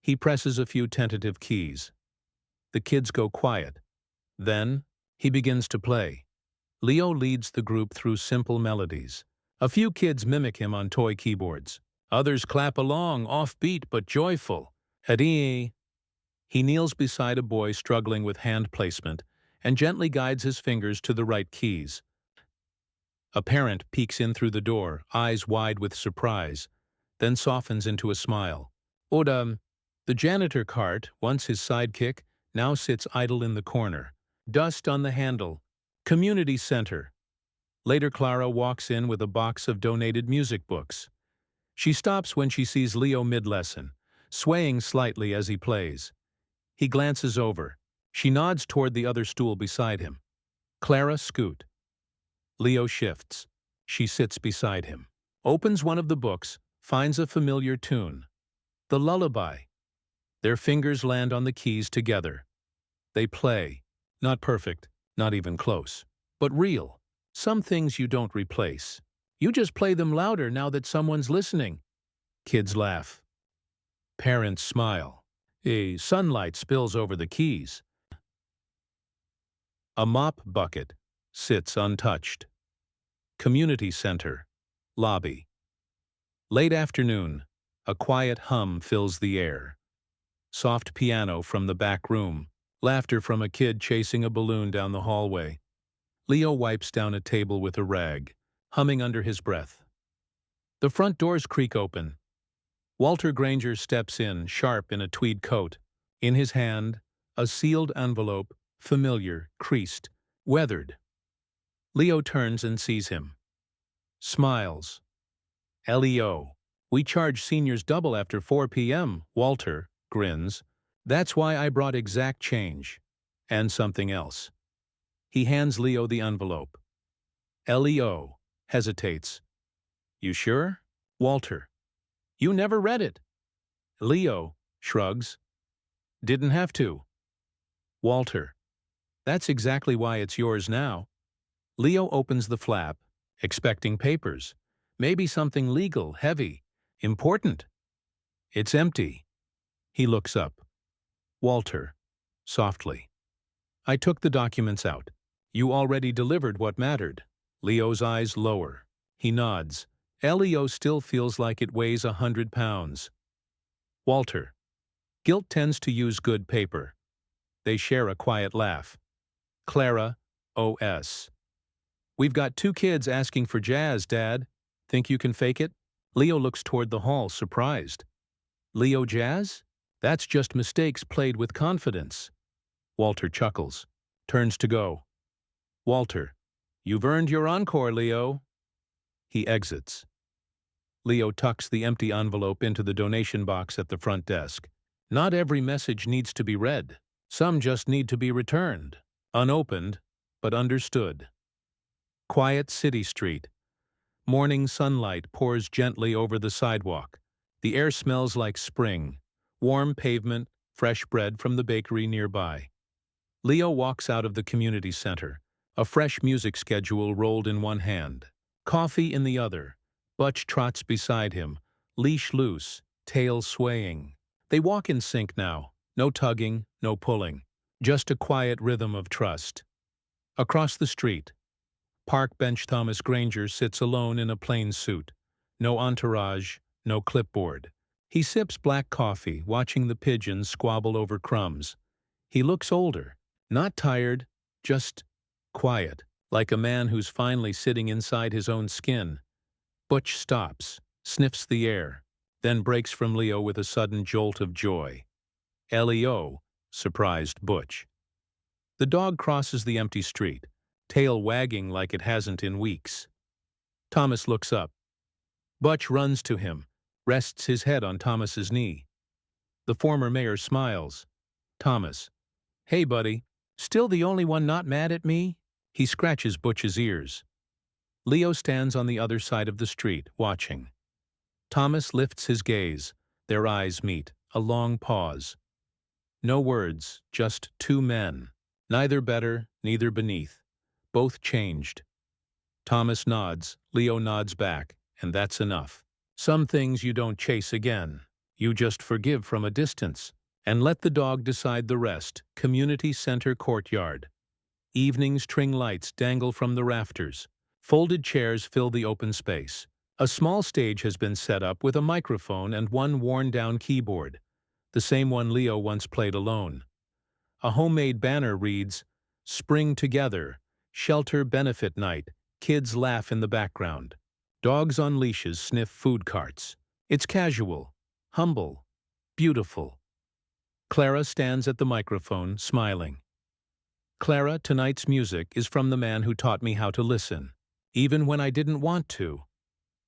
He presses a few tentative keys. The kids go quiet. Then, he begins to play. Leo leads the group through simple melodies. A few kids mimic him on toy keyboards. Others clap along, offbeat but joyful. Hadi. He kneels beside a boy struggling with hand placement and gently guides his fingers to the right keys. A parent peeks in through the door, eyes wide with surprise, then softens into a smile. Oda, the janitor cart, once his sidekick, now sits idle in the corner. Dust on the handle, Community center. Later, Clara walks in with a box of donated music books. She stops when she sees Leo mid-lesson, swaying slightly as he plays. He glances over. She nods toward the other stool beside him. Clara scoot. Leo shifts. She sits beside him. Opens one of the books, finds a familiar tune. The lullaby. Their fingers land on the keys together. They play. Not perfect, not even close, but real. Some things you don't replace. You just play them louder now that someone's listening. Kids laugh. Parents smile. Sunlight spills over the keys. A mop bucket sits untouched. Community center. Lobby. Late afternoon. A quiet hum fills the air. Soft piano from the back room. Laughter from a kid chasing a balloon down the hallway. Leo wipes down a table with a rag, humming under his breath. The front doors creak open. Walter Granger steps in, sharp in a tweed coat. In his hand, a sealed envelope, familiar, creased, weathered. Leo turns and sees him. Smiles. Leo. We charge seniors double after 4 p.m., Walter grins. That's why I brought exact change. And something else. He hands Leo the envelope. Leo hesitates. You sure? Walter. You never read it. Leo shrugs. Didn't have to. Walter. That's exactly why it's yours now. Leo opens the flap, expecting papers. Maybe something legal, heavy, important. It's empty. He looks up. Walter. Softly. I took the documents out. You already delivered what mattered. Leo's eyes lower. He nods. Leo still feels like it weighs 100 pounds. Walter. Guilt tends to use good paper. They share a quiet laugh. Clara, OS. We've got 2 kids asking for jazz, Dad. Think you can fake it? Leo looks toward the hall, surprised. Leo jazz? That's just mistakes played with confidence. Walter chuckles. Turns to go. Walter. You've earned your encore, Leo. He exits. Leo tucks the empty envelope into the donation box at the front desk. Not every message needs to be read. Some just need to be returned. Unopened, but understood. Quiet city street. Morning sunlight pours gently over the sidewalk. The air smells like spring. Warm pavement, fresh bread from the bakery nearby. Leo walks out of the community center, a fresh music schedule rolled in one hand. Coffee in the other. Butch trots beside him, leash loose, tail swaying. They walk in sync now, no tugging, no pulling. Just a quiet rhythm of trust. Across the street, park bench Thomas Granger sits alone in a plain suit. No entourage, no clipboard. He sips black coffee, watching the pigeons squabble over crumbs. He looks older, not tired, just quiet, like a man who's finally sitting inside his own skin. Butch stops, sniffs the air, then breaks from Leo with a sudden jolt of joy. Leo, surprised Butch. The dog crosses the empty street, tail wagging like it hasn't in weeks. Thomas looks up. Butch runs to him, rests his head on Thomas's knee. The former mayor smiles. Thomas. Hey, buddy. Still the only one not mad at me? He scratches Butch's ears. Leo stands on the other side of the street, watching. Thomas lifts his gaze. Their eyes meet, a long pause. No words, just 2 men. Neither better, neither beneath. Both changed. Thomas nods, Leo nods back, and that's enough. Some things you don't chase again. You just forgive from a distance, and let the dog decide the rest. Community center courtyard. Evening string lights dangle from the rafters. Folded chairs fill the open space. A small stage has been set up with a microphone and one worn-down keyboard, the same one Leo once played alone. A homemade banner reads, Spring Together, Shelter Benefit Night, Kids Laugh in the background. Dogs on leashes sniff food carts. It's casual, humble, beautiful. Clara stands at the microphone, smiling. Clara, tonight's music is from the man who taught me how to listen, even when I didn't want to.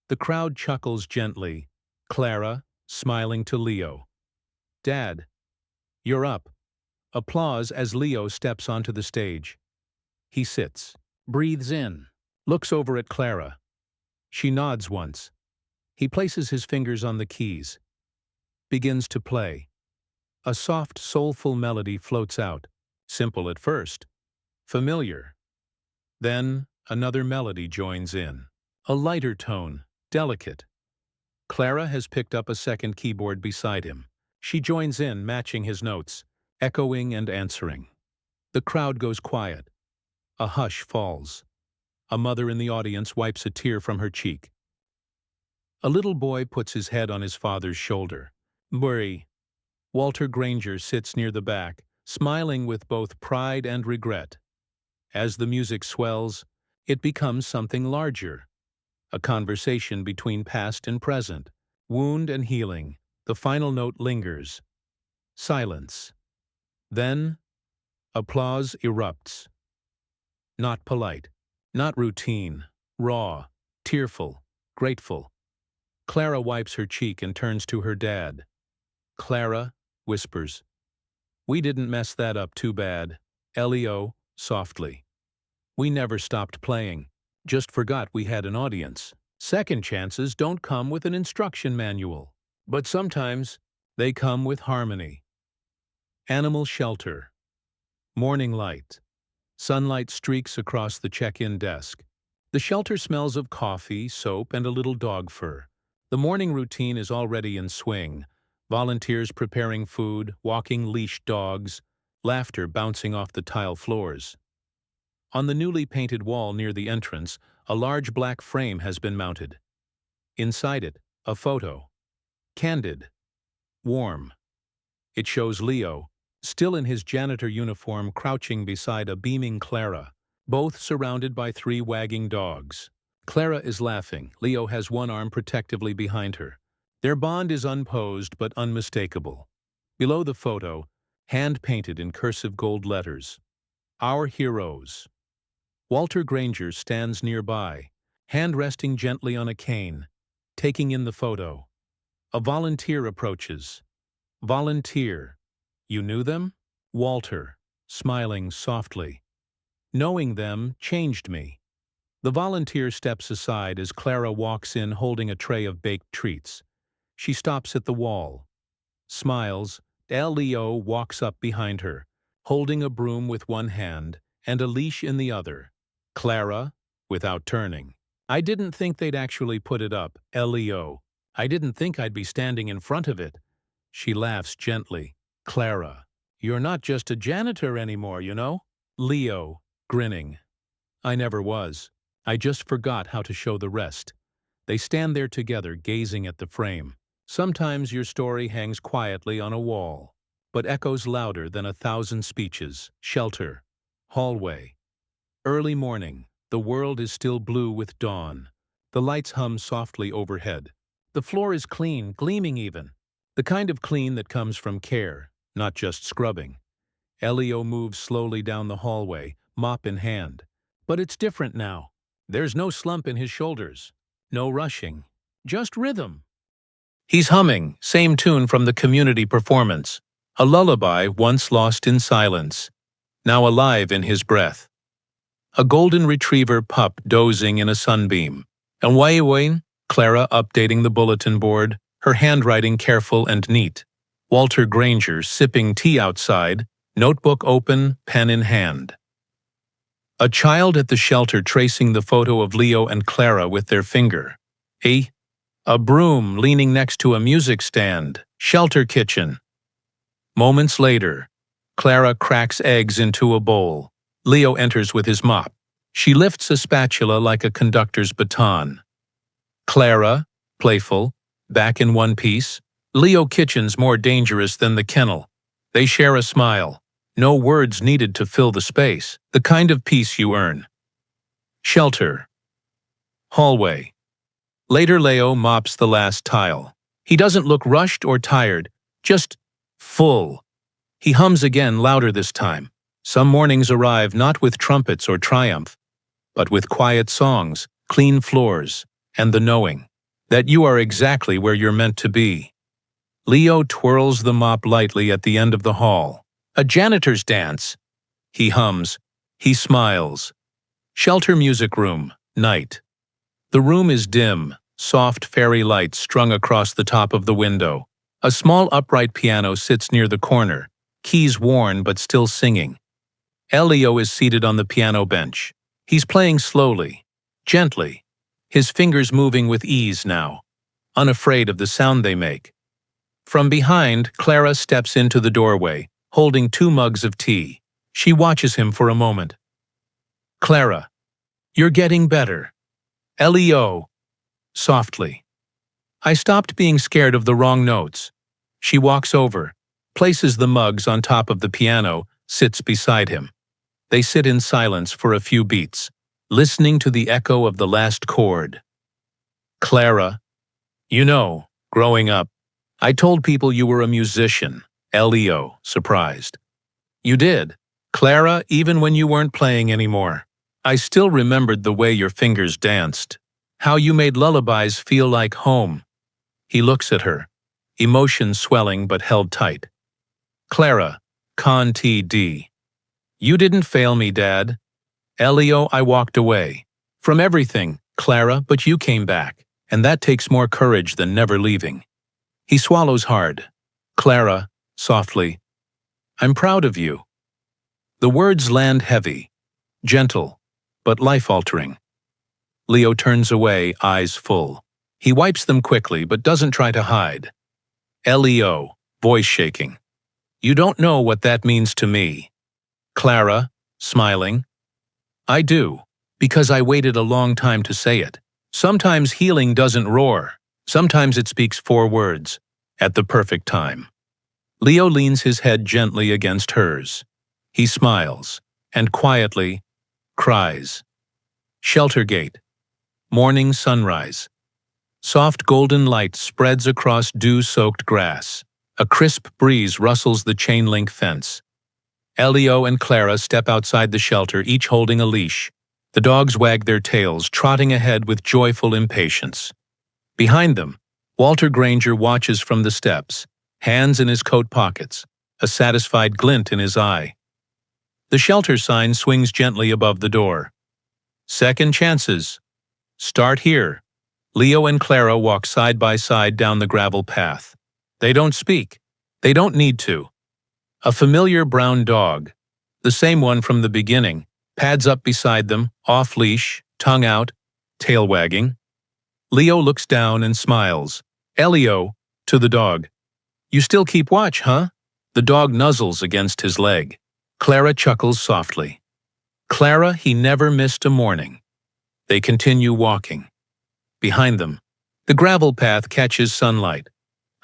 The crowd chuckles gently. Clara, smiling to Leo. Dad, you're up. Applause as Leo steps onto the stage. He sits, breathes in, looks over at Clara. She nods once. He places his fingers on the keys, begins to play. A soft, soulful melody floats out, simple at first, familiar. Then another melody joins in, a lighter tone, delicate. Clara has picked up a second keyboard beside him. She joins in, matching his notes, echoing and answering. The crowd goes quiet. A hush falls. A mother in the audience wipes a tear from her cheek. A little boy puts his head on his father's shoulder. Worry. Walter Granger sits near the back, smiling with both pride and regret. As the music swells, it becomes something larger. A conversation between past and present, wound and healing. The final note lingers. Silence. Then, applause erupts. Not polite, not routine, raw, tearful, grateful. Clara wipes her cheek and turns to her dad. Clara whispers, "We didn't mess that up too bad." Leo, softly. "We never stopped playing, just forgot we had an audience." Second chances don't come with an instruction manual, but sometimes they come with harmony. Animal shelter. Morning light. Sunlight streaks across the check-in desk. The shelter smells of coffee, soap, and a little dog fur. The morning routine is already in swing. Volunteers preparing food, walking leashed dogs, laughter bouncing off the tile floors. On the newly painted wall near the entrance, a large black frame has been mounted. Inside it, a photo. Candid. Warm. It shows Leo, still in his janitor uniform, crouching beside a beaming Clara, both surrounded by 3 wagging dogs. Clara is laughing. Leo has one arm protectively behind her. Their bond is unposed but unmistakable. Below the photo, hand-painted in cursive gold letters, "Our Heroes." Walter Granger stands nearby, hand resting gently on a cane, taking in the photo. A volunteer approaches. Volunteer. "You knew them?" Walter, smiling softly. "Knowing them changed me." The volunteer steps aside as Clara walks in holding a tray of baked treats. She stops at the wall, smiles. Leo walks up behind her, holding a broom with one hand and a leash in the other. Clara, without turning. "I didn't think they'd actually put it up." Leo. "I didn't think I'd be standing in front of it." She laughs gently. Clara. "You're not just a janitor anymore, you know." Leo, grinning. "I never was. I just forgot how to show the rest." They stand there together, gazing at the frame. Sometimes your story hangs quietly on a wall, but echoes louder than 1,000 speeches. Shelter. Hallway. Early morning. The world is still blue with dawn. The lights hum softly overhead. The floor is clean, gleaming even. The kind of clean that comes from care, not just scrubbing. Leo moves slowly down the hallway, mop in hand. But it's different now. There's no slump in his shoulders, no rushing, just rhythm. He's humming, same tune from the community performance, a lullaby once lost in silence, now alive in his breath. A golden retriever pup dozing in a sunbeam. And Wayne, Clara updating the bulletin board, her handwriting careful and neat. Walter Granger sipping tea outside, notebook open, pen in hand. A child at the shelter tracing the photo of Leo and Clara with their finger. A broom leaning next to a music stand. Shelter kitchen. Moments later, Clara cracks eggs into a bowl. Leo enters with his mop. She lifts a spatula like a conductor's baton. Clara, playful, back in one piece. Leo kitchen's more dangerous than the kennel. They share a smile. No words needed to fill the space. The kind of peace you earn. Shelter. Hallway. Later, Leo mops the last tile. He doesn't look rushed or tired, just full. He hums again, louder this time. Some mornings arrive not with trumpets or triumph, but with quiet songs, clean floors, and the knowing that you are exactly where you're meant to be. Leo twirls the mop lightly at the end of the hall. A janitor's dance. He hums. He smiles. Shelter music room, night. The room is dim, soft fairy lights strung across the top of the window. A small upright piano sits near the corner, keys worn but still singing. Leo is seated on the piano bench. He's playing slowly, gently, his fingers moving with ease now, unafraid of the sound they make. From behind, Clara steps into the doorway, holding 2 mugs of tea. She watches him for a moment. Clara, you're getting better. Leo, softly. I stopped being scared of the wrong notes. She walks over, places the mugs on top of the piano, sits beside him. They sit in silence for a few beats, listening to the echo of the last chord. Clara, you know, growing up, I told people you were a musician. Leo, surprised. You did, Clara, even when you weren't playing anymore. I still remembered the way your fingers danced, how you made lullabies feel like home. He looks at her, emotions swelling but held tight. Clara, con TD. You didn't fail me, Dad. Leo, I walked away. From everything, Clara, but you came back, and that takes more courage than never leaving. He swallows hard. Clara, softly, I'm proud of you. The words land heavy, gentle, but life-altering. Leo turns away, eyes full. He wipes them quickly, but doesn't try to hide. Leo, voice shaking. You don't know what that means to me. Clara, smiling. I do, because I waited a long time to say it. Sometimes healing doesn't roar. Sometimes it speaks 4 words, at the perfect time. Leo leans his head gently against hers. He smiles, and quietly cries. Shelter gate. Morning sunrise. Soft golden light spreads across dew-soaked grass. A crisp breeze rustles the chain-link fence. Leo and Clara step outside the shelter, each holding a leash. The dogs wag their tails, trotting ahead with joyful impatience. Behind them, Walter Granger watches from the steps, hands in his coat pockets, a satisfied glint in his eye. The shelter sign swings gently above the door. Second chances. Start here. Leo and Clara walk side by side down the gravel path. They don't speak. They don't need to. A familiar brown dog, the same one from the beginning, pads up beside them, off-leash, tongue out, tail wagging. Leo looks down and smiles. Leo, to the dog. You still keep watch, huh? The dog nuzzles against his leg. Clara chuckles softly. Clara, he never missed a morning. They continue walking. Behind them, the gravel path catches sunlight,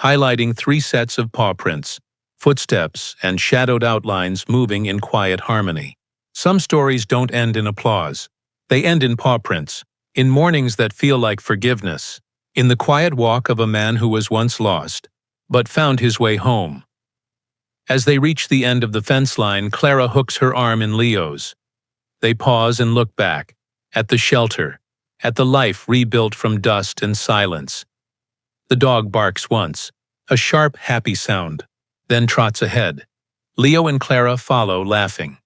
highlighting 3 sets of paw prints, footsteps, and shadowed outlines moving in quiet harmony. Some stories don't end in applause. They end in paw prints, in mornings that feel like forgiveness, in the quiet walk of a man who was once lost, but found his way home. As they reach the end of the fence line, Clara hooks her arm in Leo's. They pause and look back, at the shelter, at the life rebuilt from dust and silence. The dog barks once, a sharp, happy sound, then trots ahead. Leo and Clara follow, laughing.